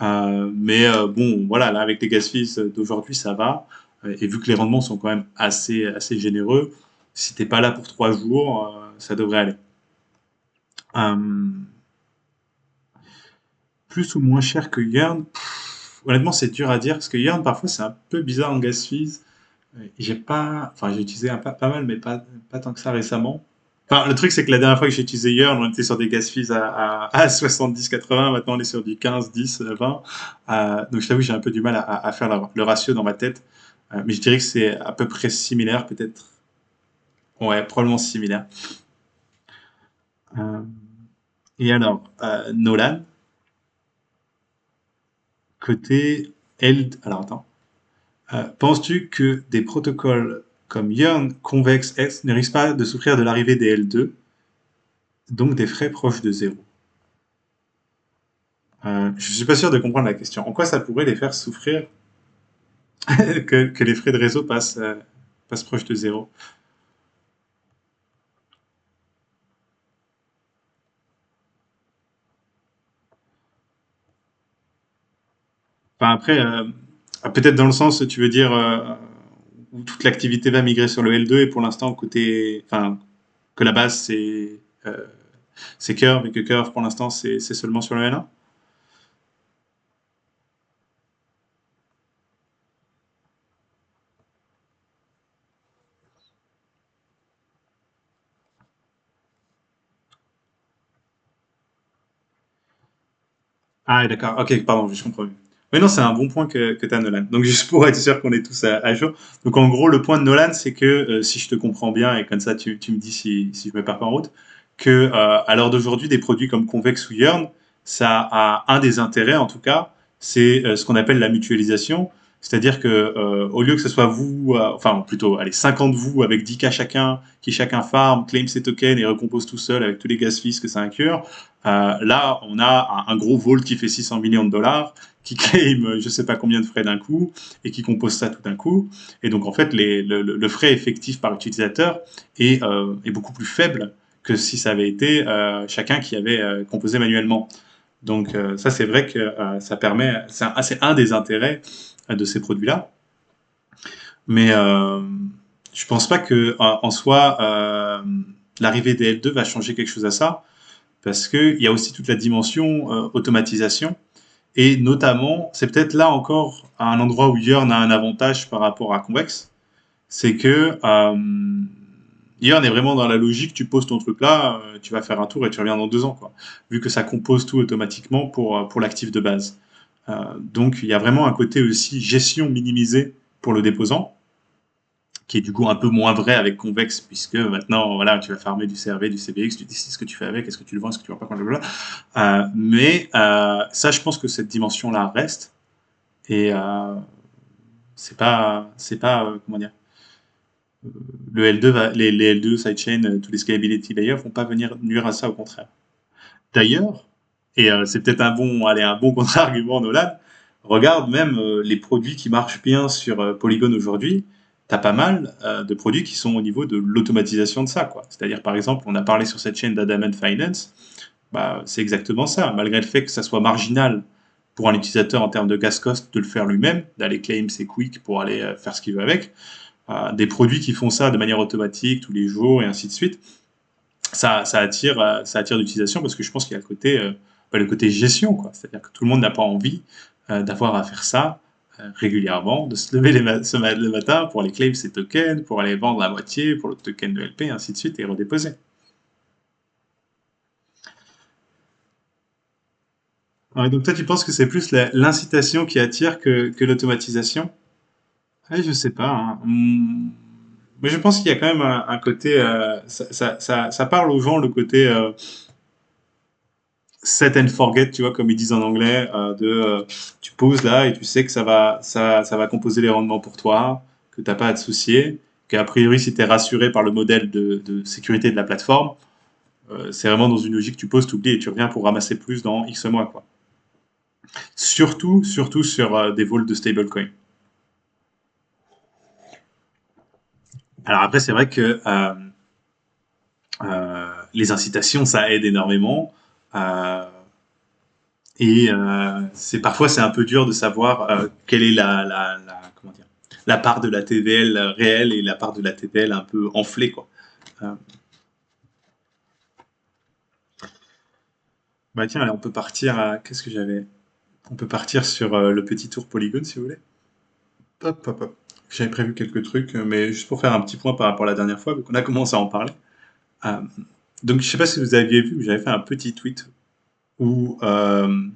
Mais bon, voilà, là, avec les gas fees d'aujourd'hui, ça va. Et vu que les rendements sont quand même assez généreux, si t'es pas là pour 3 jours, ça devrait aller. Euh, Plus ou moins cher que Yearn, honnêtement, c'est dur à dire parce que Yearn, parfois, c'est un peu bizarre en gas fees. J'ai pas, enfin, j'ai utilisé pas mal, mais pas tant que ça récemment. Enfin, le truc, c'est que la dernière fois que j'ai utilisé Yearn, on était sur des gas fees à 70-80. Maintenant, on est sur du 15, 10, 20. Donc, je t'avoue, j'ai un peu du mal à faire le ratio dans ma tête. Mais je dirais que c'est à peu près similaire, peut-être. Ouais, probablement similaire. Euh, et alors, Nolan, côté L. Alors, attends. Penses-tu que des protocoles comme Yearn, Convex, X ne risquent pas de souffrir de l'arrivée des L2, donc des frais proches de zéro? Je ne suis pas sûr de comprendre la question. En quoi ça pourrait les faire souffrir que les frais de réseau passent proches de zéro? Enfin, après, peut-être dans le sens, tu veux dire, où toute l'activité va migrer sur le L2 et pour l'instant, côté, enfin, que la base c'est Curve et que Curve pour l'instant c'est seulement sur le L1? Ah, d'accord. Ok, pardon, je comprends mieux. Oui, non, c'est un bon point que tu as, Nolan. Donc, juste pour être sûr qu'on est tous à jour. Donc, en gros, le point de Nolan, c'est que, si je te comprends bien, et comme ça, tu me dis si je me perds pas en route, que, à l'heure d'aujourd'hui, des produits comme Convex ou Yearn, ça a un des intérêts, en tout cas, c'est ce qu'on appelle la mutualisation. C'est-à-dire que, au lieu que ce soit vous, enfin, plutôt, allez, 50 vous avec 10K chacun, qui chacun farm, claim ses tokens et recompose tout seul avec tous les gas fees que ça incure, là, on a un gros vault qui fait 600 millions de dollars, qui claim je sais pas combien de frais d'un coup, et qui compose ça tout d'un coup. Et donc, en fait, le frais effectif par utilisateur est beaucoup plus faible que si ça avait été chacun qui avait composé manuellement. Donc ça, c'est vrai que ça permet, c'est un des intérêts de ces produits-là. Mais je pense pas que en soi, l'arrivée des L2 va changer quelque chose à ça, parce qu'il y a aussi toute la dimension automatisation. Et notamment, c'est peut-être là encore un endroit où Yearn a un avantage par rapport à Convex, c'est que Yearn est vraiment dans la logique, tu poses ton truc là, tu vas faire un tour et tu reviens dans 2 ans, quoi. Vu que ça compose tout automatiquement pour l'actif de base. Donc il y a vraiment un côté aussi gestion minimisée pour le déposant, qui est du coup un peu moins vrai avec Convex, puisque maintenant, voilà, tu vas farmer du CRV, du CBX, tu décides ce que tu fais avec, est-ce que tu le vends, est-ce que tu le vends pas, blablabla. Mais ça, je pense que cette dimension-là reste, et c'est pas, comment dire, le L2 les L2 sidechain, tous les scalability layers vont pas venir nuire à ça, au contraire. D'ailleurs, et c'est peut-être un bon contre-argument, Nolan, regarde même les produits qui marchent bien sur Polygon aujourd'hui, t'as pas mal de produits qui sont au niveau de l'automatisation de ça, quoi. C'est-à-dire, par exemple, on a parlé sur cette chaîne d'Adamant Finance, bah, c'est exactement ça. Malgré le fait que ça soit marginal pour un utilisateur en termes de gas cost de le faire lui-même, d'aller claim ses quick pour aller faire ce qu'il veut avec, des produits qui font ça de manière automatique tous les jours et ainsi de suite, ça attire l'utilisation parce que je pense qu'il y a le côté gestion, quoi. C'est-à-dire que tout le monde n'a pas envie d'avoir à faire ça régulièrement, de se lever le matin pour aller claim ses tokens, pour aller vendre à moitié pour le token de LP, ainsi de suite, et redéposer. Ouais, donc toi, tu penses que c'est plus l'incitation qui attire que l'automatisation? Ouais, je sais pas, hein. Mais je pense qu'il y a quand même un côté, ça parle aux gens, le côté set and forget, tu vois, comme ils disent en anglais, tu poses là et tu sais que ça va composer les rendements pour toi, que t'as pas à te soucier, qu'a priori, si tu es rassuré par le modèle de sécurité de la plateforme, c'est vraiment dans une logique, tu poses, tu oublies et tu reviens pour ramasser plus dans X mois, quoi. Surtout sur des vols de stablecoin. Alors après, c'est vrai que les incitations, ça aide énormément. Euh, et parfois c'est un peu dur de savoir quelle est comment dire, la part de la TVL réelle et la part de la TVL un peu enflée, quoi. Euh, bah tiens, allez, on peut partir à qu'est-ce que j'avais? On peut partir sur le petit tour polygone si vous voulez. Hop, hop, hop. J'avais prévu quelques trucs, mais juste pour faire un petit point par rapport à la dernière fois, donc on a commencé à en parler. Euh, donc je sais pas si vous aviez vu, j'avais fait un petit tweet où comment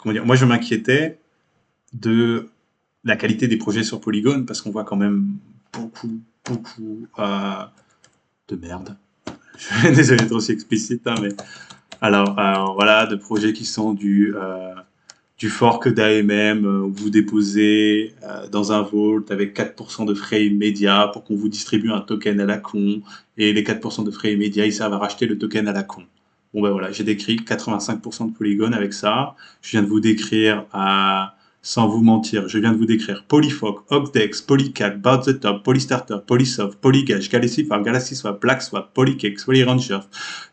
dire, moi je m'inquiétais de la qualité des projets sur Polygon parce qu'on voit quand même beaucoup de merde. Désolé d'être aussi explicite, hein, mais alors voilà, de projets qui sont du fork d'AMM où vous déposez dans un vault avec 4% de frais immédiats pour qu'on vous distribue un token à la con et les 4% de frais immédiats ils servent à racheter le token à la con. Bon ben voilà, j'ai décrit 85% de Polygon avec ça. Je viens de vous décrire sans vous mentir, je viens de vous décrire Polyfoc, Octex, Polycat, Bout the Top, Polystarter, Polysoft, Polygash, Galaxy GalaxySwap, BlackSwap, Polycake, PolyRancher,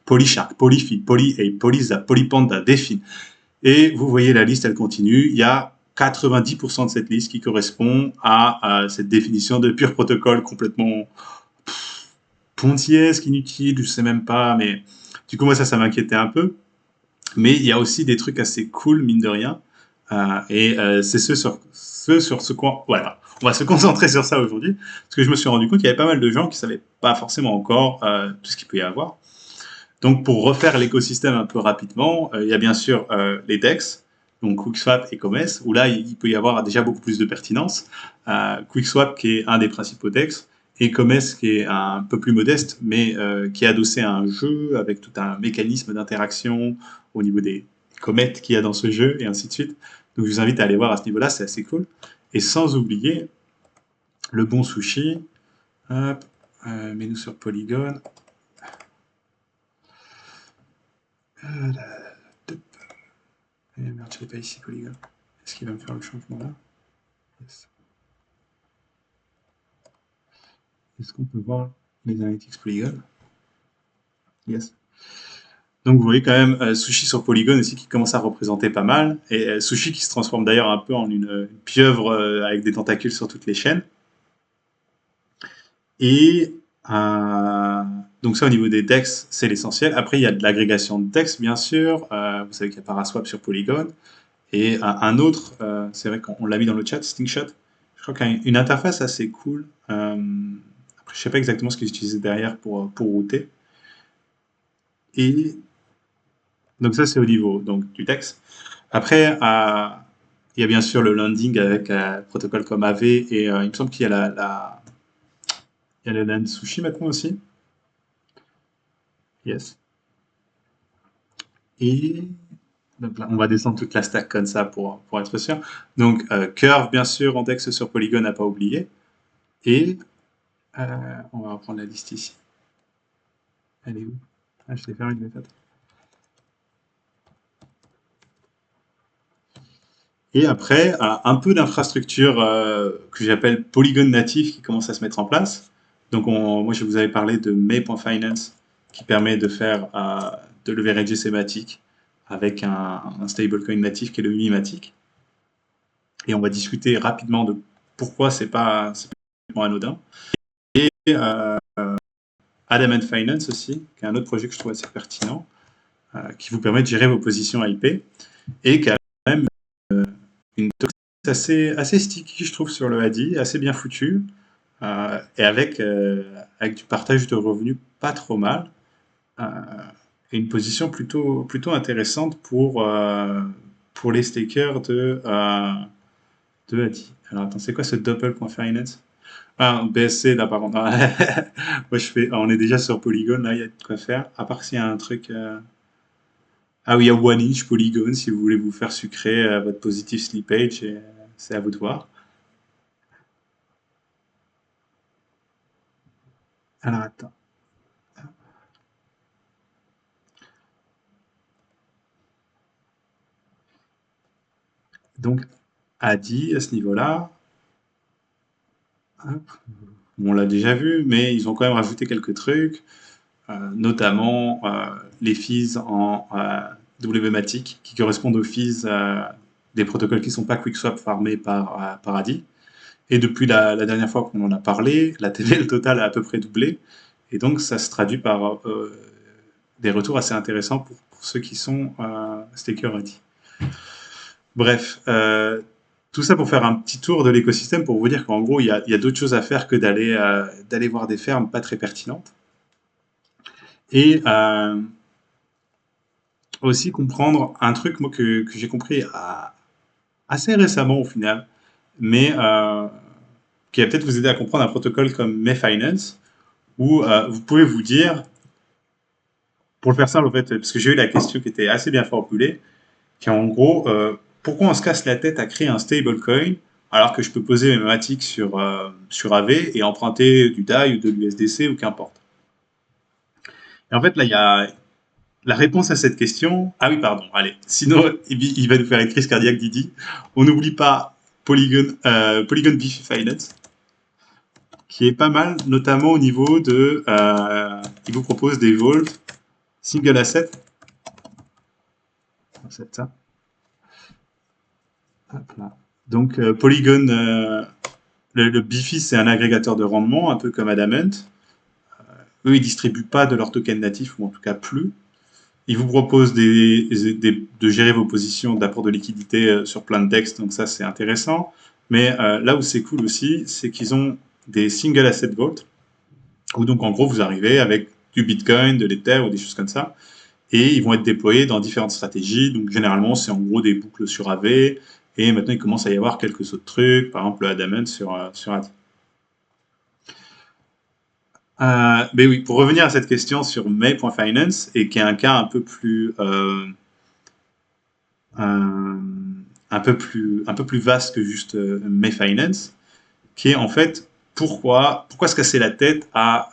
Polyshark, Polyfi, PolyApe, Polyzap, Polypanda, Delphine. Et vous voyez la liste, elle continue. Il y a 90% de cette liste qui correspond à cette définition de pur protocole complètement pontiesque, inutile, je sais même pas, mais du coup moi ça m'inquiétait un peu. Mais il y a aussi des trucs assez cool, mine de rien. C'est ceux sur ce quoi. Voilà. On va se concentrer sur ça aujourd'hui. Parce que je me suis rendu compte qu'il y avait pas mal de gens qui savaient pas forcément encore tout ce qu'il peut y avoir. Donc pour refaire l'écosystème un peu rapidement, il y a bien sûr les DEX, donc QuickSwap et Commerce, où là il peut y avoir déjà beaucoup plus de pertinence. QuickSwap qui est un des principaux DEX, et Commerce qui est un peu plus modeste, mais qui est adossé à un jeu avec tout un mécanisme d'interaction au niveau des comètes qu'il y a dans ce jeu, et ainsi de suite. Donc je vous invite à aller voir à ce niveau-là, c'est assez cool. Et sans oublier le bon sushi, hop, mets-nous sur Polygon. Eh merde, je l'ai pas ici, Polygon. Est-ce qu'il va me faire le changement là? Yes. Est-ce qu'on peut voir les analytics Polygon? Yes. Donc vous voyez quand même Sushi sur Polygon aussi qui commence à représenter pas mal. Et Sushi qui se transforme d'ailleurs un peu en une pieuvre avec des tentacules sur toutes les chaînes. Et donc ça au niveau des DEX, c'est l'essentiel. Après il y a de l'agrégation de DEX bien sûr. Vous savez qu'il y a Paraswap sur Polygon. Et un autre, c'est vrai qu'on l'a mis dans le chat, Stinkshot. Je crois qu'il y a une interface assez cool. Après je sais pas exactement ce qu'ils utilisaient derrière pour router. Et donc ça, c'est au niveau donc, du texte. Après, il y a bien sûr le landing avec un protocole comme AV et il me semble qu'il y a il y a le land sushi maintenant aussi. Yes. Et donc là, on va descendre toute la stack comme ça pour être sûr. Donc Curve, bien sûr, en texte sur Polygon, à pas oublier. Et on va reprendre la liste ici. Elle est où? Ah, je l'ai fermée de méthode. Et après, un peu d'infrastructure que j'appelle Polygon natif qui commence à se mettre en place. Donc, moi, je vous avais parlé de May.finance qui permet de faire, de leverager ses Matic avec un stablecoin natif qui est le Mimatic. Et on va discuter rapidement de pourquoi c'est pas anodin. Et Adamant Finance aussi, qui est un autre projet que je trouve assez pertinent, qui vous permet de gérer vos positions IP et qui a quand même une assez sticky, je trouve, sur le Hadi, assez bien foutu, et avec du partage de revenus pas trop mal, euh, et une position plutôt intéressante pour les stakers de Hadi. Alors attends, c'est quoi ce Doppel.finance? Ah, BSC, là par contre. Moi, on est déjà sur Polygon, là, il y a de quoi faire. À part s'il y a un truc. Ah oui, il y a One Inch Polygon, si vous voulez vous faire sucrer votre positive slippage, et c'est à vous de voir. Alors attends. Donc, Adi, à ce niveau-là, hop, on l'a déjà vu, mais ils ont quand même rajouté quelques trucs, notamment les fees en WMatic, qui correspondent aux fees des protocoles qui ne sont pas QuickSwap farmés par Adi. Et depuis la dernière fois qu'on en a parlé, la TVL totale a à peu près doublé. Et donc, ça se traduit par des retours assez intéressants pour ceux qui sont stakers Adi. Bref, tout ça pour faire un petit tour de l'écosystème pour vous dire qu'en gros, il y a d'autres choses à faire que d'aller voir des fermes pas très pertinentes. Et aussi comprendre un truc moi, que j'ai compris assez récemment au final, mais qui va peut-être vous aider à comprendre un protocole comme MayFinance, où vous pouvez vous dire, pour le faire simple en fait, parce que j'ai eu la question qui était assez bien formulée, qui est en gros, pourquoi on se casse la tête à créer un stablecoin alors que je peux poser mes Matic sur AV et emprunter du DAI ou de l'USDC ou qu'importe. Et en fait, là, il y a la réponse à cette question. Ah oui, pardon, allez. Sinon, il va nous faire une crise cardiaque, Didi. On n'oublie pas Polygon Beefy Finance, qui est pas mal, notamment au niveau de. Il vous propose des vaults single asset. C'est ça. Hop là. Donc, Polygon, le Bifi, c'est un agrégateur de rendement, un peu comme Adamant. Eux, ils distribuent pas de leur token natif, ou en tout cas plus. Ils vous proposent de gérer vos positions d'apport de liquidité sur plein de DEX, donc ça, c'est intéressant. Mais là où c'est cool aussi, c'est qu'ils ont des single asset vault, où donc en gros, vous arrivez avec du Bitcoin, de l'Ether ou des choses comme ça, et ils vont être déployés dans différentes stratégies. Donc généralement, c'est en gros des boucles sur AV, et maintenant, il commence à y avoir quelques autres trucs, par exemple le Adamant sur AD. Mais oui, pour revenir à cette question sur May.finance, et qui est un cas un, un peu plus vaste que juste May Finance, qui est en fait pourquoi se casser la tête à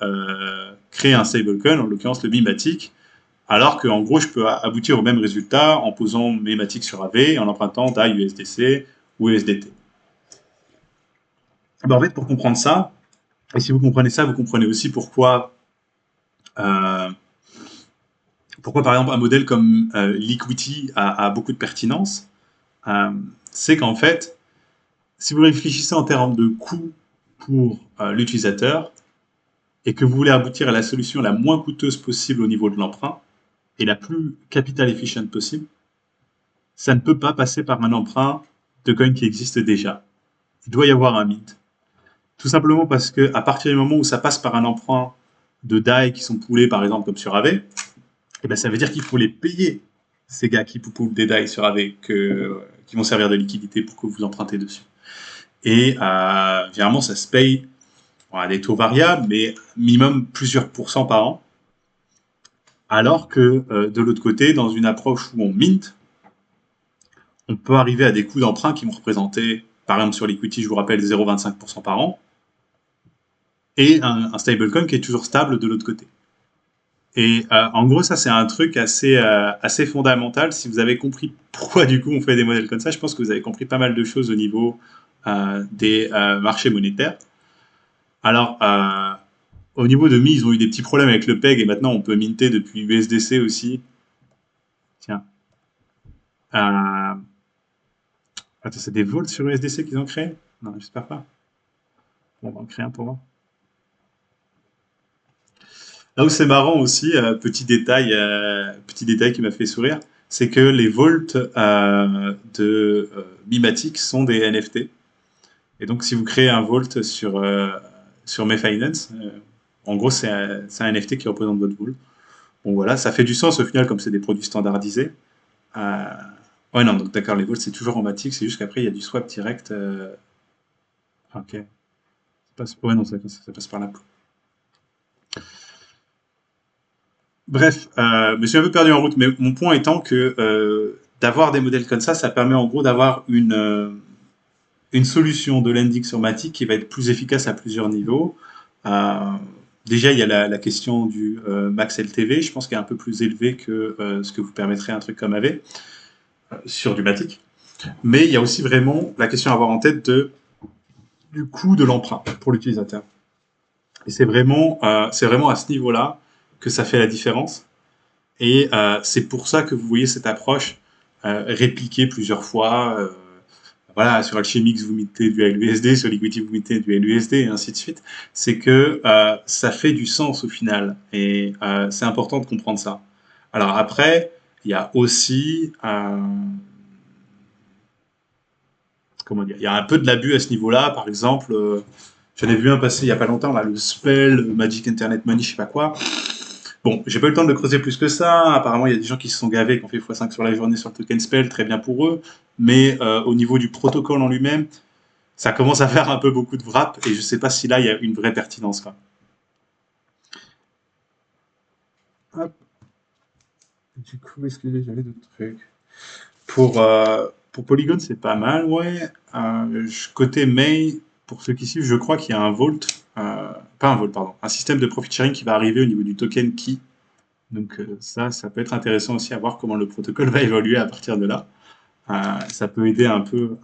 créer un stablecoin, en l'occurrence le Bimatic, alors qu'en gros je peux aboutir au même résultat en posant mes Matic sur AV et en empruntant DAI USDC ou USDT. Ben, en fait, pour comprendre ça, et si vous comprenez ça, vous comprenez aussi pourquoi euh, pourquoi par exemple un modèle comme Liquidity a beaucoup de pertinence, euh, c'est qu'en fait, si vous réfléchissez en termes de coût pour l'utilisateur et que vous voulez aboutir à la solution la moins coûteuse possible au niveau de l'emprunt et la plus capital efficient possible, ça ne peut pas passer par un emprunt de coin qui existe déjà. Il doit y avoir un mint. Tout simplement parce que à partir du moment où ça passe par un emprunt de DAI qui sont poolés par exemple comme sur AV, eh ben, ça veut dire qu'il faut les payer, ces gars qui poolent des DAI sur AV, qui vont servir de liquidité pour que vous empruntez dessus. Et généralement, ça se paye à des taux variables, mais minimum plusieurs pourcents par an. Alors que de l'autre côté, dans une approche où on mint, on peut arriver à des coûts d'emprunt qui vont représenter, par exemple sur l'equity, je vous rappelle, 0,25% par an, et un stablecoin qui est toujours stable de l'autre côté. Et en gros, ça c'est un truc assez fondamental. Si vous avez compris pourquoi du coup on fait des modèles comme ça, je pense que vous avez compris pas mal de choses au niveau des marchés monétaires. Alors, au niveau de Mi, ils ont eu des petits problèmes avec le PEG et maintenant on peut minter depuis USDC aussi. Tiens. Attends, c'est des vols sur USDC qu'ils ont créé? Non, j'espère pas. Bon, on va en créer un pour voir. Là où c'est marrant aussi, petit détail qui m'a fait sourire, c'est que les vaults de Mimatic sont des NFT. Et donc, si vous créez un vault sur MyFinance, en gros, c'est un NFT qui représente votre vault. Bon, voilà, ça fait du sens au final, comme c'est des produits standardisés. Euh, ouais, non, donc d'accord, les vaults, c'est toujours en Matic, c'est juste qu'après, il y a du swap direct. Ok. Ouais, non, ça passe par là. Bref, je me suis un peu perdu en route, mais mon point étant que d'avoir des modèles comme ça permet en gros d'avoir une solution de lending sur Matic qui va être plus efficace à plusieurs niveaux. Euh, déjà, il y a la question du max LTV, je pense qu'il est un peu plus élevé que ce que vous permettrait un truc comme AV sur du Matic. Mais il y a aussi vraiment la question à avoir en tête du coût de l'emprunt pour l'utilisateur. Et c'est vraiment à ce niveau-là que ça fait la différence. Et c'est pour ça que vous voyez cette approche répliquée plusieurs fois. Voilà, sur Alchemix, vous mettez du LUSD, sur Liquidity, vous mettez du LUSD, et ainsi de suite. C'est que ça fait du sens au final. Et c'est important de comprendre ça. Alors après, il y a aussi, comment dire, il y a un peu de l'abus à ce niveau-là. Par exemple, j'en ai vu un passer il y a pas longtemps, là, le Spell, Magic Internet Money, je sais pas quoi. Bon, j'ai pas eu le temps de le creuser plus que ça. Apparemment, il y a des gens qui se sont gavés, qui ont fait x5 sur la journée sur le token Spell, très bien pour eux. Mais au niveau du protocole en lui-même, ça commence à faire un peu beaucoup de wrap et je sais pas si là il y a une vraie pertinence, quoi. Hop. Du coup, est-ce que j'avais d'autres trucs? Pour Polygon, c'est pas mal, ouais. Côté May, pour ceux qui suivent, je crois qu'il y a un vault, pas un vault, pardon, un système de profit sharing qui va arriver au niveau du token Key. Donc ça peut être intéressant aussi à voir comment le protocole va évoluer à partir de là. Ça peut aider un peu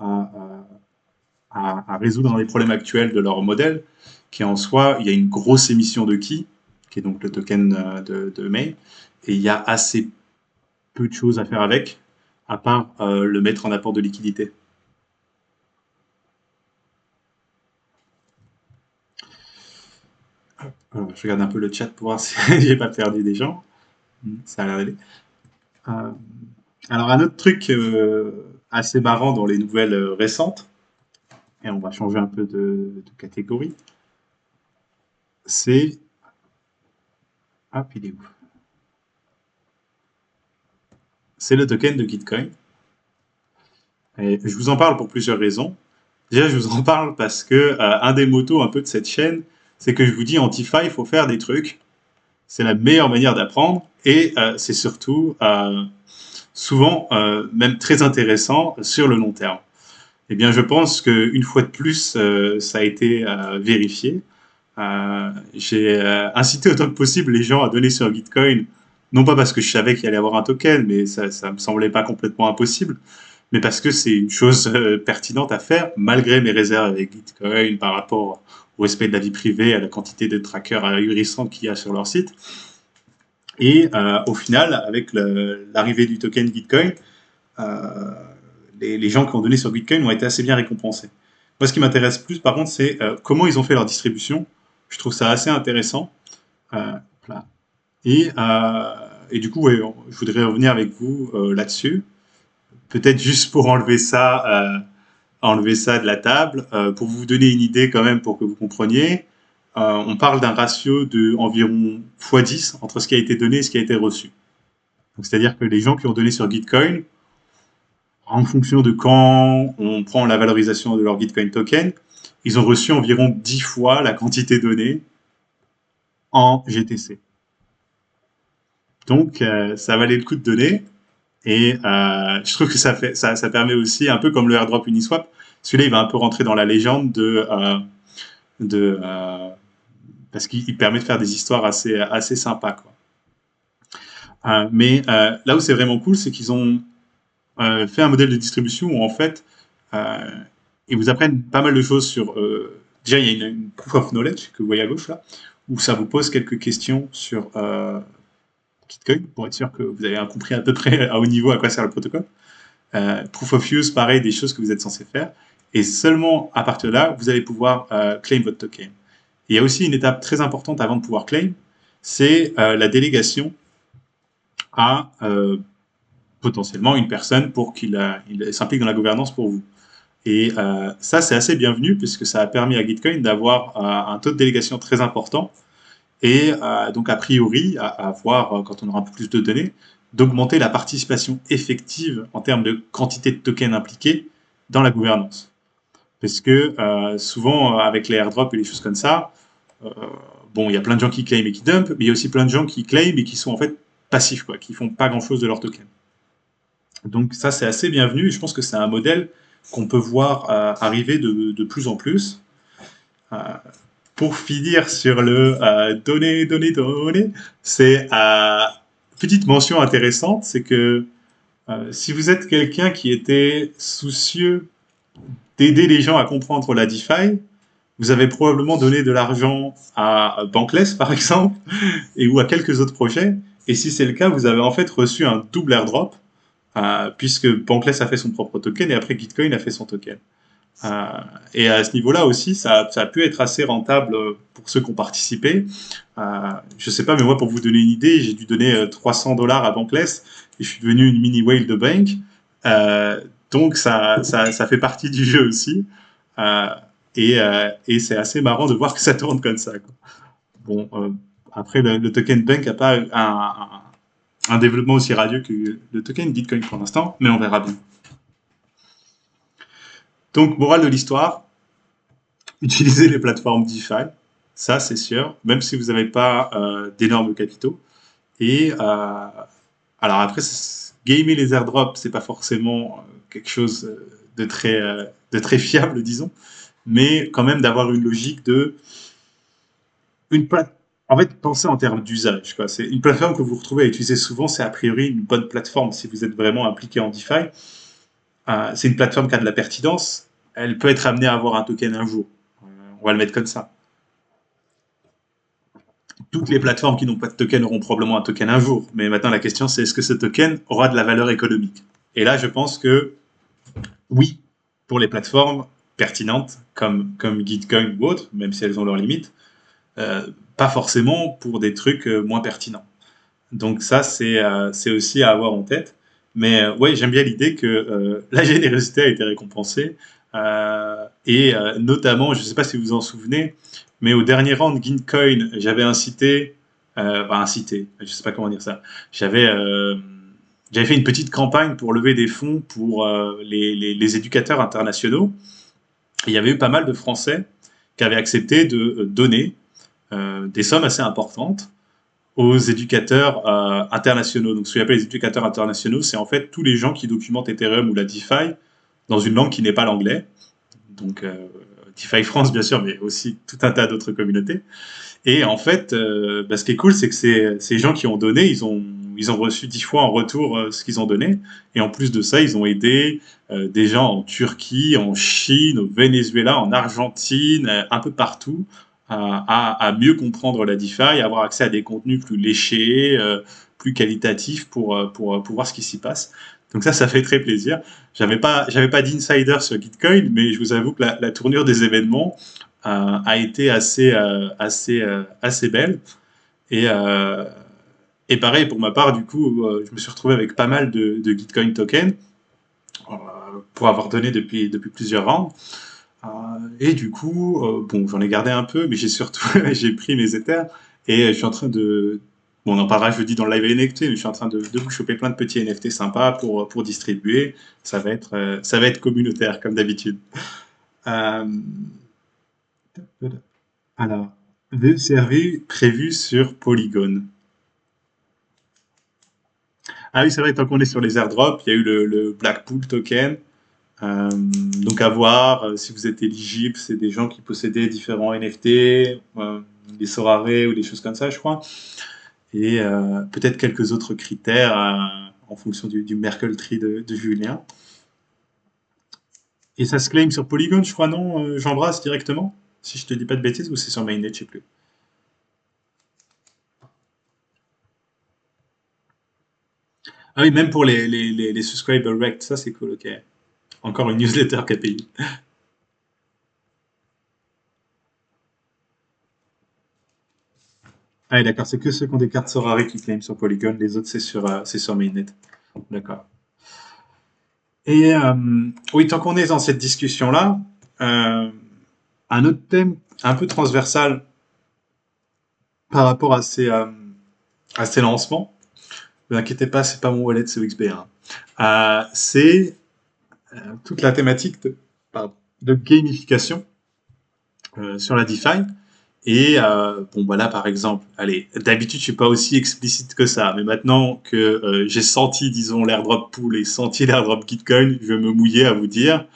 à résoudre les problèmes actuels de leur modèle, qui en soi, il y a une grosse émission de Key, qui est donc le token de May, et il y a assez peu de choses à faire avec, à part le mettre en apport de liquidité. Je regarde un peu le chat pour voir si j'ai pas perdu des gens. Ça a l'air d'aller. Euh, alors un autre truc assez marrant dans les nouvelles récentes, et on va changer un peu de catégorie, c'est... Ah, il est où? C'est le token de Gitcoin. Et je vous en parle pour plusieurs raisons. Déjà, je vous en parle parce que un des motos un peu de cette chaîne, c'est que je vous dis en TIFA, il faut faire des trucs. C'est la meilleure manière d'apprendre et c'est surtout souvent même très intéressant sur le long terme. Eh bien, je pense qu'une fois de plus, ça a été vérifié. J'ai incité autant que possible les gens à donner sur Bitcoin, non pas parce que je savais qu'il allait y avoir un token, mais ça me semblait pas complètement impossible, mais parce que c'est une chose pertinente à faire, malgré mes réserves avec Bitcoin par rapport au respect de la vie privée, à la quantité de trackers ahurissants qu'il y a sur leur site. Et au final, avec l'arrivée du token Gitcoin, euh, les gens qui ont donné sur Bitcoin ont été assez bien récompensés. Moi, ce qui m'intéresse plus, par contre, c'est comment ils ont fait leur distribution. Je trouve ça assez intéressant. Voilà. Et du coup, ouais, je voudrais revenir avec vous là-dessus. Peut-être juste pour enlever ça de la table, pour vous donner une idée quand même, pour que vous compreniez. On parle d'un ratio de environ x10 entre ce qui a été donné et ce qui a été reçu. Donc, c'est-à-dire que les gens qui ont donné sur Gitcoin, en fonction de quand on prend la valorisation de leur Gitcoin token, ils ont reçu environ 10 fois la quantité donnée en GTC. Donc, ça valait le coup de donner. Et je trouve que ça permet aussi, un peu comme le airdrop Uniswap, celui-là, il va un peu rentrer dans la légende parce qu'il permet de faire des histoires assez sympas, quoi. Mais là où c'est vraiment cool, c'est qu'ils ont fait un modèle de distribution où en fait, euh, ils vous apprennent pas mal de choses sur. Déjà, il y a une proof of knowledge que vous voyez à gauche là, où ça vous pose quelques questions sur Bitcoin pour être sûr que vous avez compris à peu près à haut niveau à quoi sert le protocole. Proof of use, pareil, des choses que vous êtes censé faire. Et seulement à partir de là, vous allez pouvoir claim votre token. Et il y a aussi une étape très importante avant de pouvoir claim, c'est la délégation à potentiellement une personne pour qu'il s'implique dans la gouvernance pour vous. Et ça, c'est assez bienvenu puisque ça a permis à Gitcoin d'avoir un taux de délégation très important et donc a priori, à voir quand on aura un peu plus de données, d'augmenter la participation effective en termes de quantité de tokens impliqués dans la gouvernance. Parce que souvent, avec les airdrops et les choses comme ça, euh, bon, il y a plein de gens qui claim et qui dump, mais il y a aussi plein de gens qui claim et qui sont en fait passifs, quoi, qui font pas grand-chose de leur token. Donc ça, c'est assez bienvenu et je pense que c'est un modèle qu'on peut voir arriver de plus en plus. Euh, pour finir sur le donner, c'est petite mention intéressante, c'est que si vous êtes quelqu'un qui était soucieux d'aider les gens à comprendre la DeFi, vous avez probablement donné de l'argent à Bankless, par exemple, et ou à quelques autres projets. Et si c'est le cas, vous avez en fait reçu un double airdrop, puisque Bankless a fait son propre token et après Gitcoin a fait son token. Euh, et à ce niveau-là aussi, ça a pu être assez rentable pour ceux qui ont participé. Je sais pas, mais moi, pour vous donner une idée, j'ai dû donner $300 à Bankless et je suis devenu une mini whale de bank. Donc, ça fait partie du jeu aussi. Euh, et c'est assez marrant de voir que ça tourne comme ça, quoi. Bon, après, le token bank n'a pas un développement aussi radieux que le token Bitcoin pour l'instant, mais on verra bien. Donc, morale de l'histoire, utilisez les plateformes DeFi, ça c'est sûr, même si vous n'avez pas d'énormes capitaux. Et alors après, gamer les airdrops, c'est pas forcément quelque chose de très fiable, disons, mais quand même d'avoir une logique de une plate. En fait, pensez en termes d'usage, quoi. C'est une plateforme que vous retrouvez à utiliser souvent, c'est a priori une bonne plateforme si vous êtes vraiment impliqué en DeFi. C'est une plateforme qui a de la pertinence. Elle peut être amenée à avoir un token un jour. On va le mettre comme ça. Toutes les plateformes qui n'ont pas de token auront probablement un token un jour. Mais maintenant, la question, c'est est-ce que ce token aura de la valeur économique? Et là, je pense que oui, pour les plateformes pertinentes, comme Gitcoin ou autres, même si elles ont leurs limites, euh, pas forcément pour des trucs moins pertinents. Donc ça, c'est aussi à avoir en tête. Mais ouais, j'aime bien l'idée que la générosité a été récompensée. Et notamment, je ne sais pas si vous vous en souvenez, mais au dernier round Gitcoin, j'avais incité, je ne sais pas comment dire ça, j'avais fait une petite campagne pour lever des fonds pour les éducateurs internationaux. Et il y avait eu pas mal de Français qui avaient accepté de donner des sommes assez importantes aux éducateurs internationaux. Donc, ce qu'on appelle les éducateurs internationaux, c'est en fait tous les gens qui documentent Ethereum ou la DeFi dans une langue qui n'est pas l'anglais. Donc, DeFi France, bien sûr, mais aussi tout un tas d'autres communautés. Et en fait, ce qui est cool, c'est que ces gens qui ont donné, ils ont reçu 10 fois en retour ce qu'ils ont donné. Et en plus de ça, ils ont aidé des gens en Turquie, en Chine, au Venezuela, en Argentine, un peu partout, à mieux comprendre la DeFi, à avoir accès à des contenus plus léchés, plus qualitatifs pour voir ce qui s'y passe. Donc ça fait très plaisir. J'avais pas d'insider sur Gitcoin, mais je vous avoue que la tournure des événements a été assez belle. Et, euh, et pareil, pour ma part, du coup, je me suis retrouvé avec pas mal de Gitcoin tokens euh, pour avoir donné depuis plusieurs rounds. Et du coup, bon, j'en ai gardé un peu, mais j'ai surtout j'ai pris mes Ethers et je suis en train de. Bon, on en parlera jeudi dans le live NFT, mais je suis en train de vous choper plein de petits NFT sympas pour distribuer. Ça va être communautaire, comme d'habitude. Euh, alors, VECRV prévu sur Polygon. Ah oui, c'est vrai, tant qu'on est sur les airdrops, il y a eu le Blackpool token. Donc à voir si vous êtes éligible, c'est des gens qui possédaient différents NFT, des Sorare ou des choses comme ça, je crois. Et peut-être quelques autres critères en fonction du Merkle Tree de Julien. Et ça se claim sur Polygon, je crois, non, j'embrasse directement, si je te dis pas de bêtises, ou c'est sur Mainnet, je sais plus. Ah oui, même pour les subscriber rect, ça c'est cool, ok. Encore une newsletter KPI. Ah oui, d'accord, c'est que ceux qui ont des cartes Sorare qui claim sur Polygon, les autres c'est sur Mainnet. D'accord. Et oui, tant qu'on est dans cette discussion-là, euh, un autre thème un peu transversal par rapport à ces lancements, ne vous inquiétez pas, c'est pas mon wallet, c'est XB1. C'est toute la thématique de gamification sur la DeFi. Et bon, voilà, par exemple, allez, d'habitude, je suis pas aussi explicite que ça, mais maintenant que j'ai senti, disons, l'airdrop pool et senti l'airdrop Gitcoin, je vais me mouiller à vous dire,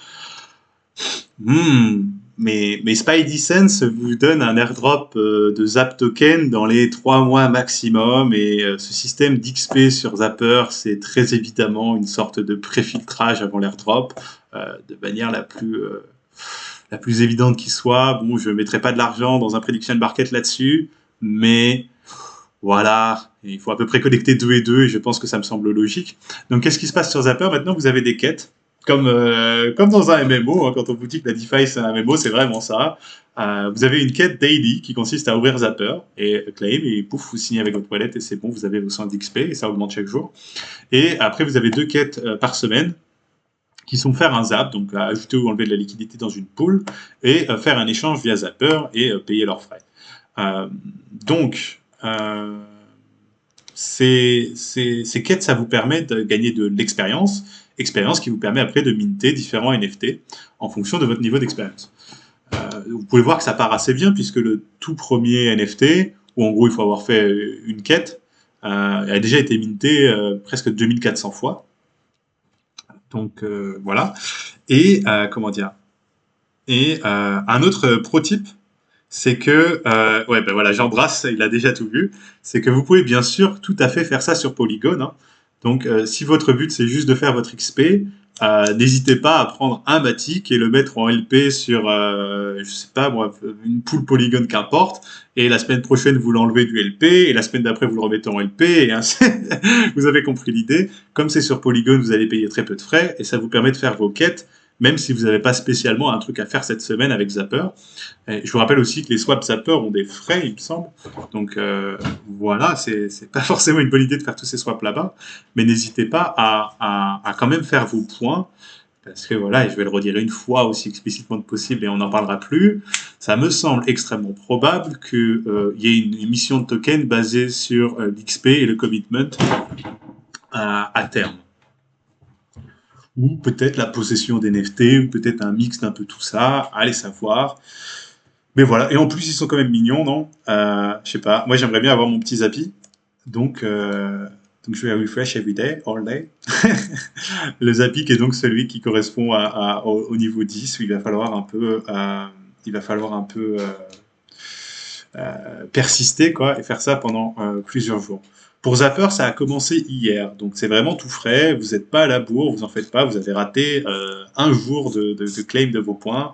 hmm, mais Spidey Sense vous donne un airdrop de Zap Token dans les 3 mois maximum, et ce système d'XP sur Zapper, c'est très évidemment une sorte de préfiltrage avant l'airdrop, de manière la plus évidente qui soit. Bon, je ne mettrai pas de l'argent dans un prediction market là-dessus, mais voilà, il faut à peu près connecter deux et deux, et je pense que ça me semble logique. Donc, qu'est-ce qui se passe sur Zapper? Maintenant, vous avez des quêtes, comme dans un MMO, hein, quand on vous dit que la DeFi c'est un MMO, c'est vraiment ça. Vous avez une quête daily qui consiste à ouvrir Zapper et claim, et pouf, vous signez avec votre wallet et c'est bon, vous avez vos 100 d'XP et ça augmente chaque jour. Et après, vous avez deux quêtes par semaine qui sont faire un zap, donc ajouter ou enlever de la liquidité dans une pool, et faire un échange via Zapper et payer leurs frais. Euh, donc, ces quêtes, ça vous permet de gagner de l'expérience, expérience qui vous permet après de minter différents NFT en fonction de votre niveau d'expérience. Vous pouvez voir que ça part assez bien puisque le tout premier NFT, où en gros il faut avoir fait une quête, a déjà été minté presque 2400 fois. Donc voilà. Et comment dire. Et un autre pro tip, c'est que ouais ben voilà, j'embrasse, il a déjà tout vu. C'est que vous pouvez bien sûr tout à fait faire ça sur Polygon, hein. Donc si votre but c'est juste de faire votre XP, n'hésitez pas à prendre un Matic et le mettre en LP sur, je sais pas moi, une pool Polygon qu'importe, et la semaine prochaine vous l'enlevez du LP, et la semaine d'après vous le remettez en LP, et ainsi, vous avez compris l'idée. Comme c'est sur Polygon, vous allez payer très peu de frais, et ça vous permet de faire vos quêtes, même si vous n'avez pas spécialement un truc à faire cette semaine avec Zapper. Et je vous rappelle aussi que les swaps Zapper ont des frais, il me semble. Donc voilà, c'est pas forcément une bonne idée de faire tous ces swaps là-bas, mais n'hésitez pas à quand même faire vos points, parce que voilà, et je vais le redire une fois aussi explicitement que possible et on n'en parlera plus, ça me semble extrêmement probable qu'il y ait une émission de token basée sur l'XP et le commitment à terme. Ou peut-être la possession d'NFT, ou peut-être un mix d'un peu tout ça, allez savoir. Mais voilà, et en plus ils sont quand même mignons, non? Je sais pas, moi j'aimerais bien avoir mon petit Zappy, donc, donc je vais refresh every day, all day. Le Zappy qui est donc celui qui correspond au niveau 10, où il va falloir un peu, persister quoi, et faire ça pendant plusieurs jours. Pour Zapper, ça a commencé hier, donc c'est vraiment tout frais, vous n'êtes pas à la bourre, vous en faites pas, vous avez raté un jour de claim de vos points,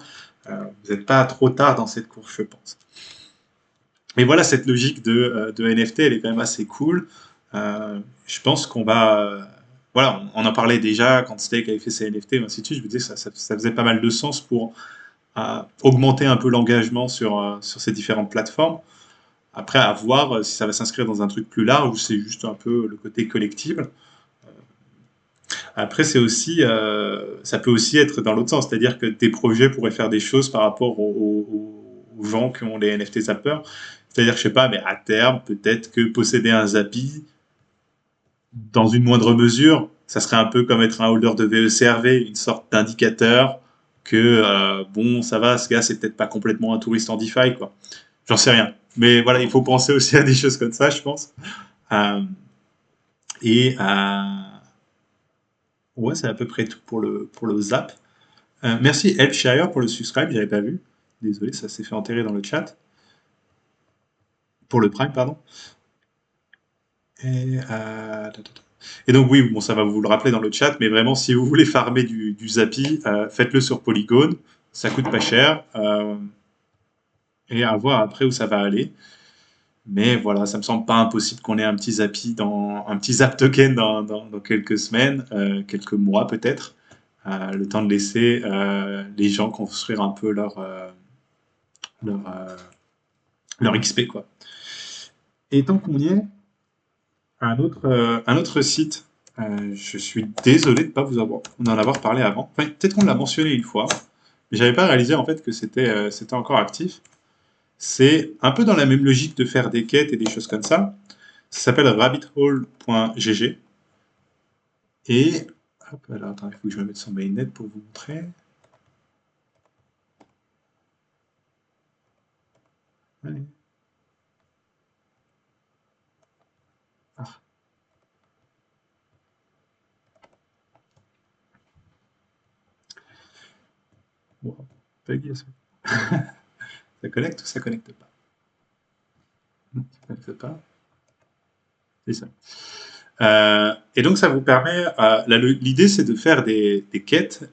vous n'êtes pas trop tard dans cette course, je pense. Mais voilà, cette logique de NFT, elle est quand même assez cool. Je pense qu'on va. Voilà, on en parlait déjà quand Stake avait fait ses NFT, et ainsi de suite. Je me disais que ça faisait pas mal de sens pour augmenter un peu l'engagement sur ces différentes plateformes. Après, à voir si ça va s'inscrire dans un truc plus large ou c'est juste un peu le côté collectible. Après, ça peut aussi être dans l'autre sens, c'est-à-dire que des projets pourraient faire des choses par rapport aux gens qui ont les NFT zappers. C'est-à-dire, je sais pas, mais à terme, peut-être que posséder un Zappi, dans une moindre mesure, ça serait un peu comme être un holder de VECRV, une sorte d'indicateur que, bon, ça va, ce gars, c'est peut-être pas complètement un touriste en DeFi, quoi. J'en sais rien. Mais voilà, il faut penser aussi à des choses comme ça, je pense. Euh, et ouais, c'est à peu près tout pour le Zap. Merci Elshire pour le subscribe, j'avais pas vu. Désolé, ça s'est fait enterrer dans le chat. Pour le Prime, pardon. Et, et donc oui, bon, ça va vous le rappeler dans le chat, mais vraiment, si vous voulez farmer du Zappy, faites-le sur Polygon. Ça coûte pas cher. Et à voir après où ça va aller. Mais voilà, ça me semble pas impossible qu'on ait un petit Zappy un petit Zap token dans quelques semaines, quelques mois peut-être. Le temps de laisser les gens construire un peu leur, euh, leur XP, quoi. Et tant qu'on y est, un autre site, je suis désolé de ne pas en avoir parlé avant. Enfin, peut-être qu'on l'a mentionné une fois, mais j'avais pas réalisé en fait que c'était encore actif. C'est un peu dans la même logique de faire des quêtes et des choses comme ça. Ça s'appelle rabbithole.gg. Et, hop, alors attends, il faut que je me mette sur mainnet pour vous montrer. Allez. Ah, wow, buggy, ça. Ça connecte ou ça connecte pas? Non, ça connecte pas. C'est ça. Et donc, ça vous permet. L'idée, c'est de faire des quêtes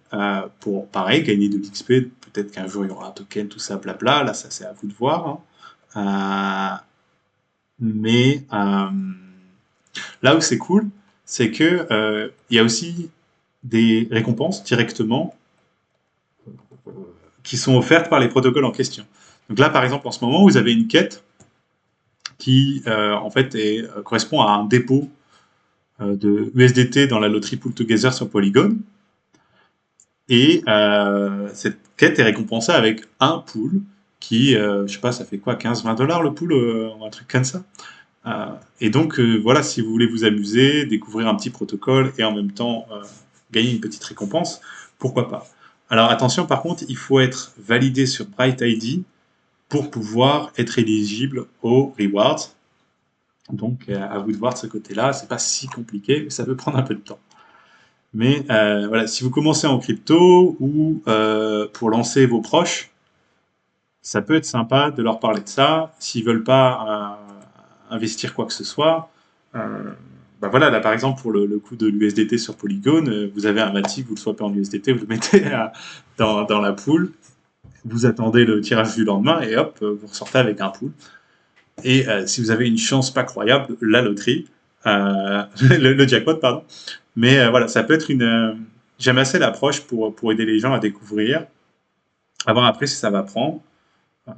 pour, pareil, gagner de l'XP. Peut-être qu'un jour, il y aura un token, tout ça, blabla. Là, ça, c'est à vous de voir, hein. Mais là où c'est cool, c'est que il y a aussi des récompenses directement qui sont offertes par les protocoles en question. Donc là, par exemple, en ce moment, vous avez une quête qui, en fait, correspond à un dépôt de USDT dans la loterie Pool Together sur Polygon. Et cette quête est récompensée avec un pool qui, je sais pas, ça fait quoi, 15-20 $ le pool, un truc comme ça. Et donc, voilà, si vous voulez vous amuser, découvrir un petit protocole et en même temps gagner une petite récompense, pourquoi pas. Alors attention, par contre, il faut être validé sur BrightID pour pouvoir être éligible aux rewards. Donc, à vous de voir de ce côté-là, c'est pas si compliqué, mais ça peut prendre un peu de temps. Mais voilà, si vous commencez en crypto ou pour lancer vos proches, ça peut être sympa de leur parler de ça. S'ils veulent pas investir quoi que ce soit, bah voilà, là par exemple pour le coût de l'USDT sur Polygon, vous avez un Matic, vous le swapez en USDT, vous le mettez dans la pool, vous attendez le tirage du lendemain et hop, vous ressortez avec un pool. Et si vous avez une chance pas croyable, la loterie, le jackpot, pardon. Mais voilà, ça peut être une. J'aime assez l'approche pour aider les gens à découvrir, à voir après si ça va prendre. Euh,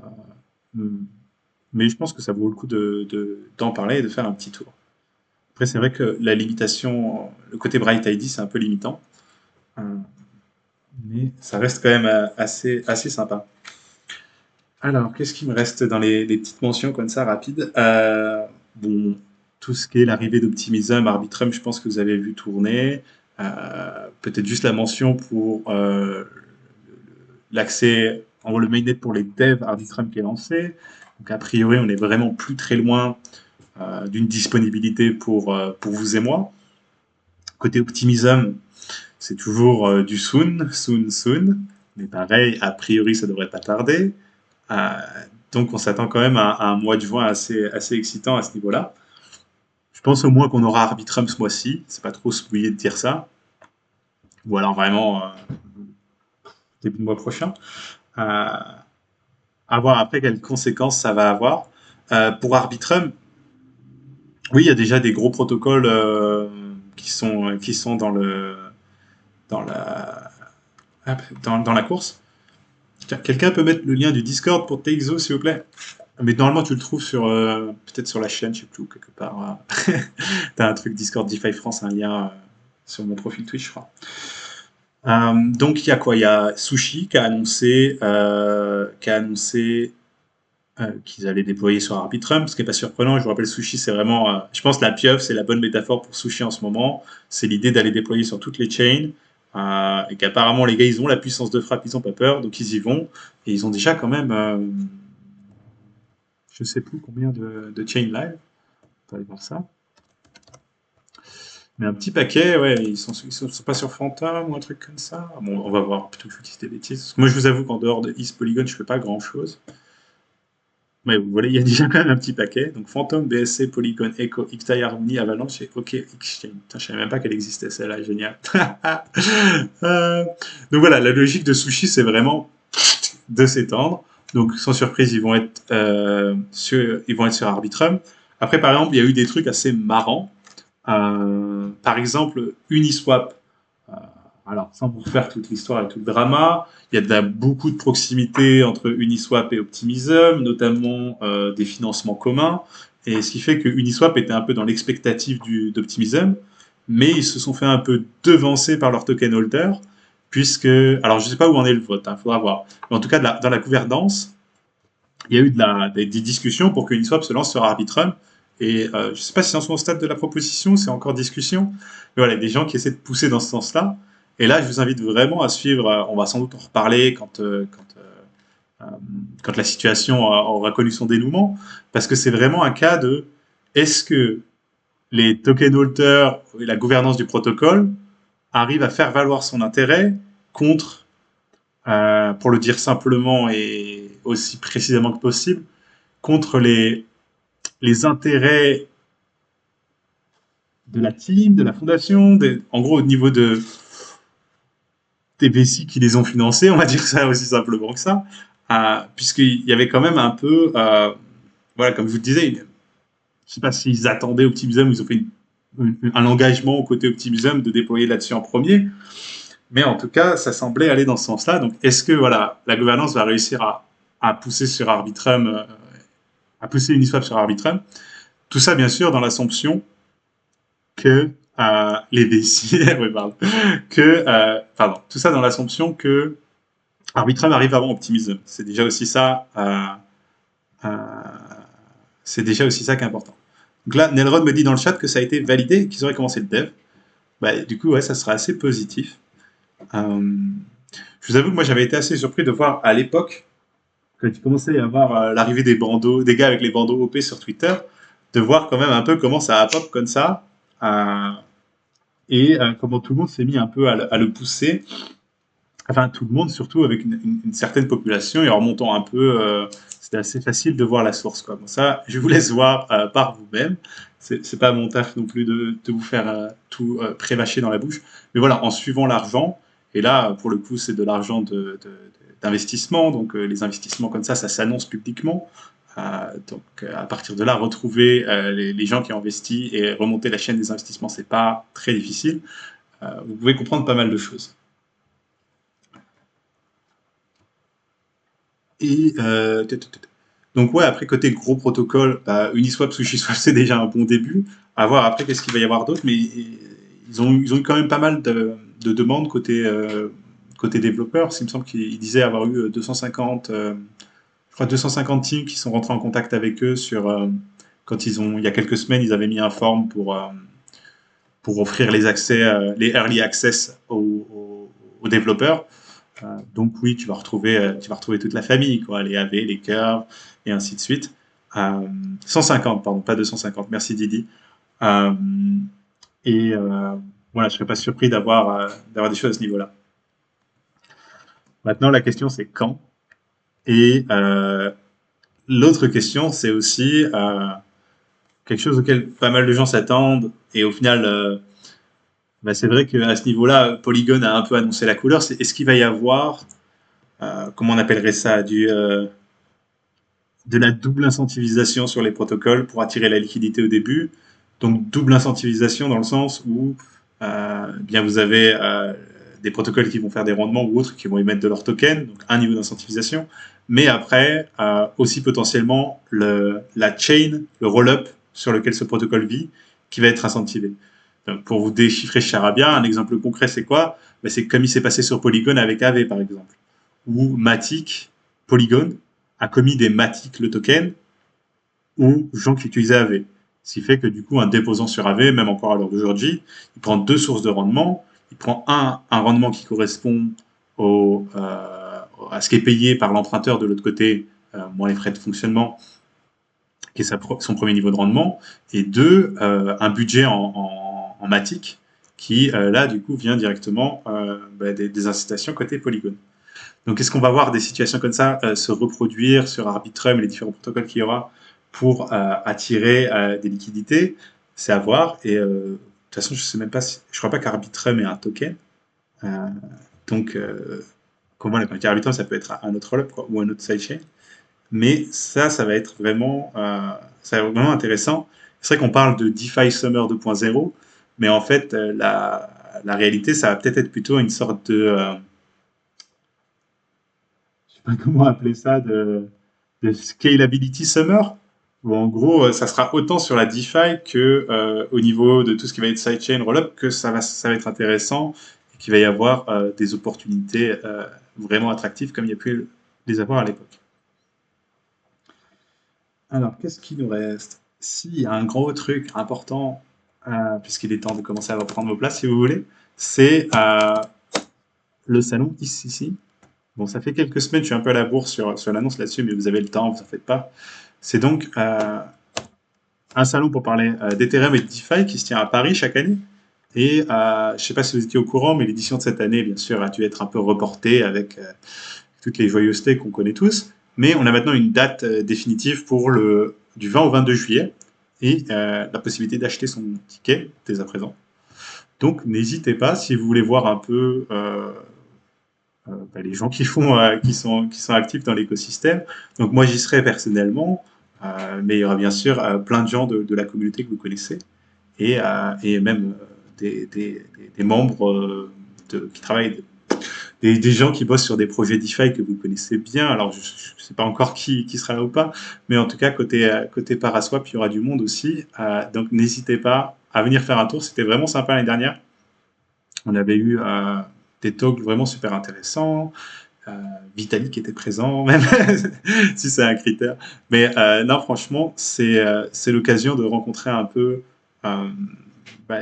mais je pense que ça vaut le coup d'en parler et de faire un petit tour. Après, c'est vrai que la limitation, le côté Bright ID, c'est un peu limitant. Euh, mais ça reste quand même assez sympa. Alors, qu'est-ce qui me reste dans les petites mentions comme ça, rapides bon, tout ce qui est l'arrivée d'Optimism, Arbitrum, je pense que vous avez vu tourner. Peut-être juste la mention pour l'accès, en gros, le mainnet pour les devs Arbitrum qui est lancé. Donc, a priori, on est vraiment plus très loin d'une disponibilité pour vous et moi. Côté Optimism, c'est toujours du soon. Mais pareil, a priori, ça devrait pas tarder. Euh, donc on s'attend quand même à un mois de juin assez excitant à ce niveau-là. Je pense au moins qu'on aura Arbitrum ce mois-ci. C'est pas trop se mouiller de dire ça. Ou alors vraiment début de mois prochain. À voir après quelles conséquences ça va avoir. Pour Arbitrum, oui, il y a déjà des gros protocoles qui sont dans la, dans la course. Tiens, quelqu'un peut mettre le lien du Discord pour TXO, s'il vous plaît? Mais normalement, tu le trouves sur peut-être sur la chaîne, je sais plus où, quelque part. T'as un truc Discord DeFi France, un lien sur mon profil Twitch, je crois. Donc il y a quoi? Il y a Sushi qui a annoncé qu'ils allaient déployer sur Arbitrum, ce qui n'est pas surprenant. Je vous rappelle, Sushi, c'est vraiment, je pense, la pieuvre, c'est la bonne métaphore pour Sushi en ce moment. C'est l'idée d'aller déployer sur toutes les chains. Et qu'apparemment, les gars, ils ont la puissance de frappe, ils n'ont pas peur, donc ils y vont. Et ils ont déjà quand même, je sais plus combien de chains live. On va aller voir ça. Mais un petit paquet, ouais, ils sont pas sur Phantom ou un truc comme ça. Bon, on va voir, plutôt que je vous dise des bêtises. Moi, je vous avoue qu'en dehors de East Polygon, je fais pas grand chose. Mais vous voyez, il y a déjà quand même un petit paquet. Donc Phantom, BSC, Polygon, Echo, XTI, Harmony, Avalanche et OK Exchange. Putain, je savais même pas qu'elle existait celle-là, génial. Donc voilà, la logique de Sushi, c'est vraiment de s'étendre. Donc sans surprise, ils vont être sur Arbitrum. Après, par exemple, il y a eu des trucs assez marrants. Par exemple, Uniswap. Euh, alors, sans vous refaire toute l'histoire et tout le drama, il y a beaucoup de proximité entre Uniswap et Optimism, notamment des financements communs. Et ce qui fait que Uniswap était un peu dans l'expectative d'Optimism, mais ils se sont fait un peu devancer par leur token holder, puisque, alors je ne sais pas où en est le vote, il faudra voir. Mais en tout cas, dans la gouvernance, il y a eu des discussions pour que Uniswap se lance sur Arbitrum. Et je ne sais pas si c'est en son stade de la proposition, c'est encore discussion. Mais voilà, des gens qui essaient de pousser dans ce sens-là. Et là, je vous invite vraiment à suivre. On va sans doute en reparler quand la situation aura connu son dénouement. Parce que c'est vraiment un cas de est-ce que les token holders et la gouvernance du protocole arrivent à faire valoir son intérêt contre, pour le dire simplement et aussi précisément que possible, contre les intérêts de la team, de la fondation, en gros au niveau des VC qui les ont financés, on va dire ça aussi simplement que ça, puisqu'il y avait quand même un peu, voilà, comme je vous le disais, je ne sais pas s'ils attendaient Optimism, ils ont fait un engagement au côté Optimism de déployer là-dessus en premier, mais en tout cas, ça semblait aller dans ce sens-là. Donc, est-ce que voilà, la gouvernance va réussir à pousser sur Arbitrum, à pousser Uniswap sur Arbitrum? Tout ça, bien sûr, dans l'assumption que les VC, oui, pardon, pardon, tout ça dans l'assumption que Arbitrum arrive avant Optimism. C'est déjà aussi ça, euh, c'est déjà aussi ça qui est important. Donc là, Nelrod me dit dans le chat que ça a été validé et qu'ils auraient commencé le dev. Bah, du coup, ouais, ça sera assez positif. Je vous avoue que moi, j'avais été assez surpris de voir à l'époque, quand il commençait à y avoir l'arrivée des bandeaux, des gars avec les bandeaux OP sur Twitter, de voir quand même un peu comment ça a pop comme ça. Et comment tout le monde s'est mis un peu à le pousser. Enfin, tout le monde, surtout avec une certaine population, et en remontant un peu, c'était assez facile de voir la source. Quoi. Bon, ça, je vous laisse voir par vous-même. C'est pas mon taf non plus de vous faire tout prémâcher dans la bouche. Mais voilà, en suivant l'argent, et là, pour le coup, c'est de l'argent d'investissement, donc les investissements comme ça s'annonce publiquement. Donc, à partir de là, retrouver les gens qui ont investi et remonter la chaîne des investissements, c'est pas très difficile. Vous pouvez comprendre pas mal de choses. Et donc ouais, après côté gros protocole, Uniswap, SushiSwap, c'est déjà un bon début. À voir après qu'est-ce qu'il va y avoir d'autre, mais ils ont eu quand même pas mal de demandes côté développeurs. Il me semble qu'ils disaient avoir eu 250, je crois 250 teams qui sont rentrés en contact avec eux quand il y a quelques semaines, ils avaient mis un form pour offrir les accès, les early access aux développeurs. Donc oui, tu vas retrouver toute la famille, quoi, les AV, les curves, et ainsi de suite. 150, pardon, pas 250. Merci Didi. Euh, et voilà, je serais pas surpris d'avoir des choses à ce niveau-là. Maintenant, la question c'est quand. Et l'autre question, c'est aussi quelque chose auquel pas mal de gens s'attendent. Et au final, c'est vrai qu'à ce niveau-là, Polygon a un peu annoncé la couleur. Est-ce qu'il va y avoir, comment on appellerait ça, de la double incentivisation sur les protocoles pour attirer la liquidité au début. Donc double incentivisation dans le sens où bien vous avez des protocoles qui vont faire des rendements ou autres qui vont émettre de leur token, donc un niveau d'incentivisation, mais après aussi potentiellement la chain, le roll-up sur lequel ce protocole vit, qui va être incentivé. Donc, pour vous déchiffrer Charabia, un exemple concret c'est quoi? Ben, c'est comme il s'est passé sur Polygon avec AV par exemple, où Matic, Polygon, a commis des Matic le token aux gens qui utilisaient AV. Ce qui fait que du coup, un déposant sur AV, même encore à l'heure d'aujourd'hui, il prend deux sources de rendement. Il prend un rendement qui correspond à ce qui est payé par l'emprunteur de l'autre côté, moins les frais de fonctionnement, qui est son premier niveau de rendement, et deux, un budget en Matic, qui là, du coup, vient directement des incitations côté Polygon. Donc, est-ce qu'on va voir des situations comme ça se reproduire sur Arbitrum et les différents protocoles qu'il y aura pour attirer des liquidités? C'est à voir. Et de toute façon, je sais même pas si, je crois pas qu'Arbitrum ait un token. Euh, donc, comment la communauté Arbitrum, ça peut être un autre roll-up ou un autre sidechain. Mais ça va être vraiment, ça va être vraiment intéressant. C'est vrai qu'on parle de DeFi Summer 2.0, mais en fait, la réalité, ça va peut-être être plutôt une sorte de je sais pas comment appeler ça, de scalability summer, où en gros, ça sera autant sur la DeFi que au niveau de tout ce qui va être sidechain, rollup, que ça va être intéressant et qu'il va y avoir des opportunités vraiment attractives comme il y a pu les avoir à l'époque. Alors, qu'est-ce qu'il nous reste? Si, il y a un gros truc important, puisqu'il est temps de commencer à reprendre vos places, si vous voulez, c'est le salon ici. Bon, ça fait quelques semaines, je suis un peu à la bourre sur l'annonce là-dessus, mais vous avez le temps, vous en faites pas. C'est donc un salon pour parler d'Ethereum et de DeFi qui se tient à Paris chaque année. Et je ne sais pas si vous étiez au courant, mais l'édition de cette année, bien sûr, a dû être un peu reportée avec toutes les joyeusetés qu'on connaît tous. Mais on a maintenant une date définitive pour du 20 au 22 juillet et la possibilité d'acheter son ticket dès à présent. Donc n'hésitez pas si vous voulez voir un peu les gens qui sont actifs dans l'écosystème. Donc moi j'y serai personnellement, mais il y aura bien sûr plein de gens de la communauté que vous connaissez et même des membres qui travaillent, des gens qui bossent sur des projets DeFi que vous connaissez bien. Alors je ne sais pas encore qui sera là ou pas, mais en tout cas côté Paraswap, il y aura du monde aussi. Donc n'hésitez pas à venir faire un tour. C'était vraiment sympa l'année dernière. On avait eu des talks vraiment super intéressants. Euh, Vitalik était présent, même si c'est un critère. Mais non, franchement, c'est l'occasion de rencontrer un peu euh, bah,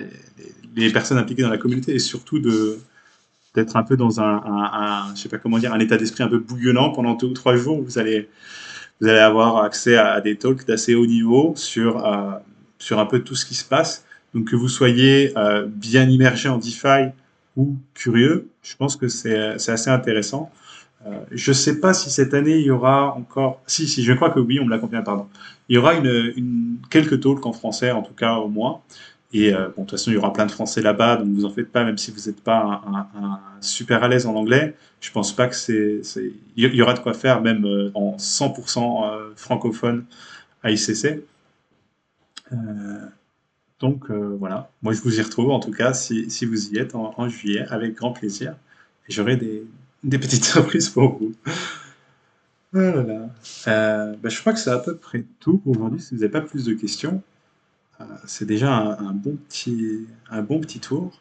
les personnes impliquées dans la communauté et surtout d'être un peu dans je sais pas comment dire, un état d'esprit un peu bouillonnant pendant 2 ou 3 jours. Vous allez avoir accès à des talks d'assez haut niveau sur un peu tout ce qui se passe. Donc que vous soyez bien immergé en DeFi ou curieux, je pense que c'est assez intéressant. Je ne sais pas si cette année il y aura encore. Si, je crois que oui, on me l'a confirmé, pardon. Il y aura quelques talks en français, en tout cas au moins. Et bon, de toute façon, il y aura plein de Français là-bas, donc vous en faites pas, même si vous n'êtes pas un super à l'aise en anglais. Je pense pas que il y aura de quoi faire, même en 100% francophone à ICC. Euh, donc voilà, moi je vous y retrouve en tout cas si vous y êtes en juillet, avec grand plaisir. Et j'aurai des petites surprises pour vous. Oh là là. Je crois que c'est à peu près tout pour aujourd'hui. Si vous n'avez pas plus de questions, c'est déjà un bon petit tour.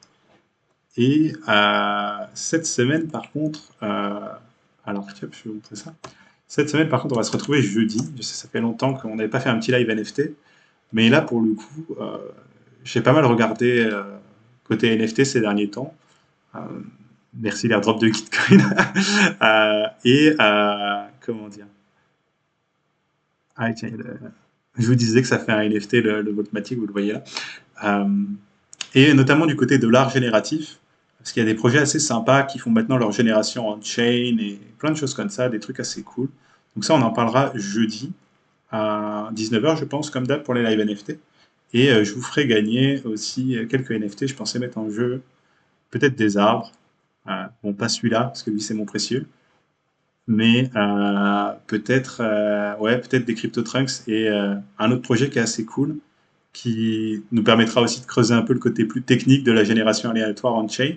Et cette semaine, par contre, alors tiens, je vais vous montrer ça. Cette semaine, par contre, on va se retrouver jeudi. Je sais, ça fait longtemps qu'on n'avait pas fait un petit live NFT. Mais là, pour le coup, j'ai pas mal regardé côté NFT ces derniers temps. Euh, Merci l'airdrop de Gitcoin. Comment dire? Ah, tiens, je vous disais que ça fait un NFT, le Voltmatic, vous le voyez là. Euh, et notamment du côté de l'art génératif, parce qu'il y a des projets assez sympas qui font maintenant leur génération en chain et plein de choses comme ça, des trucs assez cool. Donc ça, on en parlera jeudi à 19h, je pense, comme d'hab pour les live NFT. Et je vous ferai gagner aussi quelques NFT. Je pensais mettre en jeu peut-être des arbres. Bon, pas celui-là, parce que lui, c'est mon précieux. mais ouais, peut-être des CryptoTrunks et un autre projet qui est assez cool, qui nous permettra aussi de creuser un peu le côté plus technique de la génération aléatoire on-chain,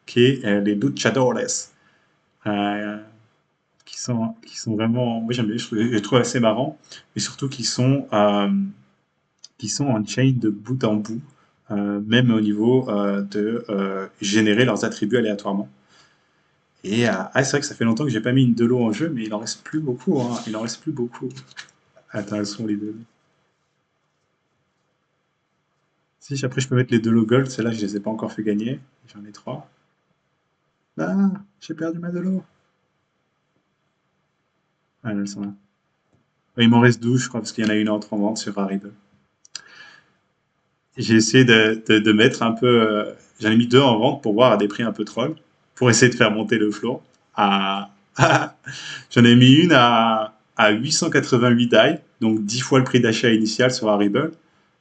qui est les luchadores, euh, qui sont vraiment, moi j'aime bien, je les trouve assez marrants, et surtout qui sont on-chain de bout en bout, même au niveau de générer leurs attributs aléatoirement. Et c'est vrai que ça fait longtemps que j'ai pas mis une de l'eau en jeu, mais il en reste plus beaucoup, hein. Il en reste plus beaucoup. Attends, elles sont les deux. Si, après je peux mettre les deux low gold, celles-là je les ai pas encore fait gagner. J'en ai trois. Ah, j'ai perdu ma de l'eau. Ah, là, elles sont là. Il m'en reste 12, je crois, parce qu'il y en a une autre en vente sur Haribo. J'ai essayé de mettre un peu. J'en ai mis deux en vente pour voir à des prix un peu troll, pour essayer de faire monter le floor. À... J'en ai mis une à 888 DAI, donc 10 fois le prix d'achat initial sur Haribo,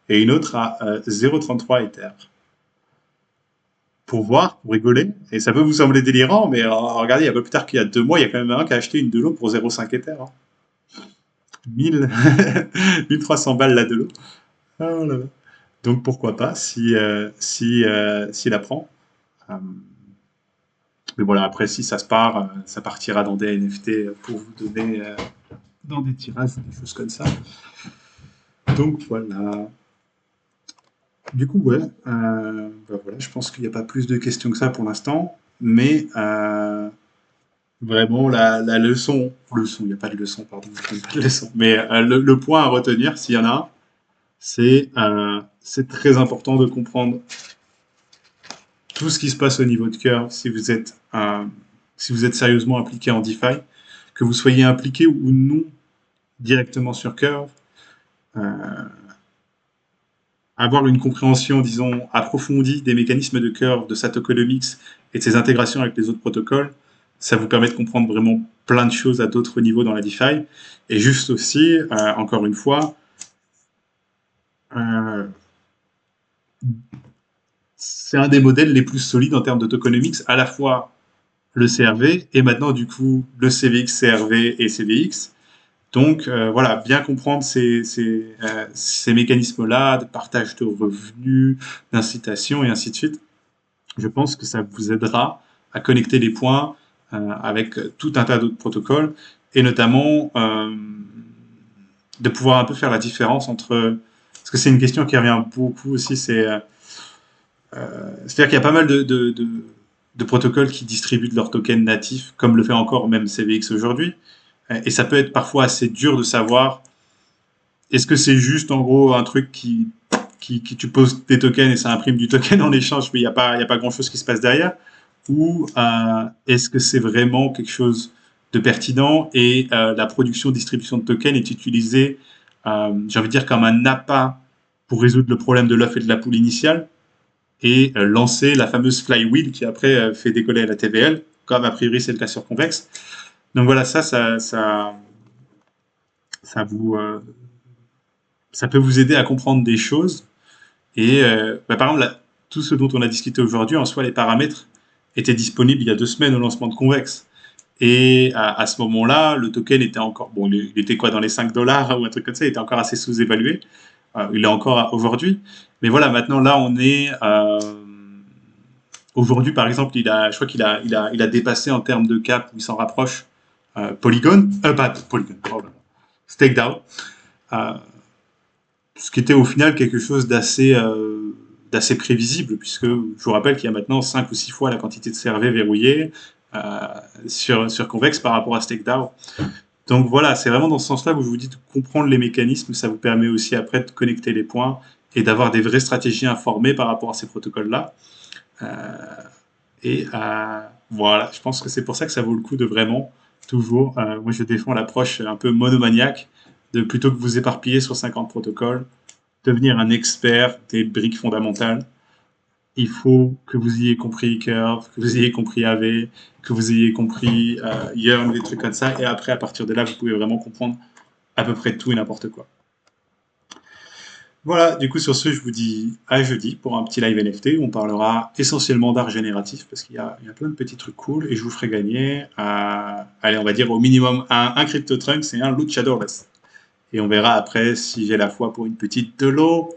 et une autre à 0,33 Ether. Pour voir, pour rigoler. Et ça peut vous sembler délirant, mais regardez, il y a pas plus tard qu'il y a 2 mois, il y a quand même un qui a acheté une de l'eau pour 0,5 Ether, hein. 1000, 1300 balles la de l'eau. Oh là là. Donc pourquoi pas s'il apprend. Euh, mais voilà, après si ça se part, ça partira dans des NFT pour vous donner dans des tirages, des choses comme ça. Donc voilà. Du coup, ouais, voilà, je pense qu'il n'y a pas plus de questions que ça pour l'instant, mais vraiment la leçon, il n'y a pas de leçon, pardon, il n'y a pas de leçon, mais le point à retenir, s'il y en a un, c'est très important de comprendre tout ce qui se passe au niveau de cœur, si vous êtes sérieusement impliqué en DeFi, que vous soyez impliqué ou non directement sur Curve, euh, avoir une compréhension, disons, approfondie des mécanismes de Curve, de sa tokenomics et de ses intégrations avec les autres protocoles, ça vous permet de comprendre vraiment plein de choses à d'autres niveaux dans la DeFi. Et juste aussi, encore une fois, euh, c'est un des modèles les plus solides en termes de tokenomics, à la fois le CRV et maintenant du coup le CVX, CRV et CVX. Donc voilà, bien comprendre ces mécanismes-là de partage de revenus, d'incitation et ainsi de suite. Je pense que ça vous aidera à connecter les points avec tout un tas d'autres protocoles et notamment de pouvoir un peu faire la différence entre... Parce que c'est une question qui revient beaucoup aussi, c'est-à-dire qu'il y a pas mal de protocoles qui distribuent de leurs tokens natifs, comme le fait encore même CVX aujourd'hui. Et ça peut être parfois assez dur de savoir est-ce que c'est juste en gros un truc qui tu poses des tokens et ça imprime du token en échange, mais il y a pas grand-chose qui se passe derrière, ou est-ce que c'est vraiment quelque chose de pertinent et la production-distribution de tokens est utilisée, j'ai envie de dire, comme un appât pour résoudre le problème de l'œuf et de la poule initiale et lancer la fameuse flywheel qui après fait décoller la TVL, comme a priori c'est le cas sur Convex. Donc voilà, ça vous, ça peut vous aider à comprendre des choses. Et par exemple, tout ce dont on a discuté aujourd'hui, en soi, les paramètres étaient disponibles il y a 2 semaines au lancement de Convex. Et à ce moment-là, le token était encore, bon, il était quoi, dans les 5 dollars ou un truc comme ça, il était encore assez sous-évalué. Il est encore aujourd'hui. Mais voilà, maintenant, là, on est. Aujourd'hui, par exemple, je crois qu'il a dépassé en termes de cap, où il s'en rapproche, Polygon, pas Polygon, oh là là, StakeDAO, euh, ce qui était au final quelque chose d'assez prévisible, puisque je vous rappelle qu'il y a maintenant 5 ou 6 fois la quantité de CRV verrouillée euh, sur Convex par rapport à StakeDAO. Donc voilà, c'est vraiment dans ce sens-là où je vous dis de comprendre les mécanismes, ça vous permet aussi après de connecter les points et d'avoir des vraies stratégies informées par rapport à ces protocoles-là. Euh, et voilà, je pense que c'est pour ça que ça vaut le coup de vraiment toujours, moi je défends l'approche un peu monomaniaque, de plutôt que vous éparpiller sur 50 protocoles, devenir un expert des briques fondamentales. Il faut que vous ayez compris Curve, que vous ayez compris AV, que vous ayez compris Yearn, des trucs comme ça, et après à partir de là vous pouvez vraiment comprendre à peu près tout et n'importe quoi. Voilà, du coup, sur ce, je vous dis à jeudi pour un petit live NFT où on parlera essentiellement d'art génératif parce qu'il y a plein de petits trucs cool et je vous ferai gagner, allez, on va dire au minimum un CryptoTrunks et un Luchadores. Et on verra après si j'ai la foi pour une petite de l'eau.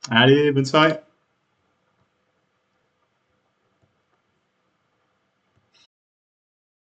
Allez, bonne soirée!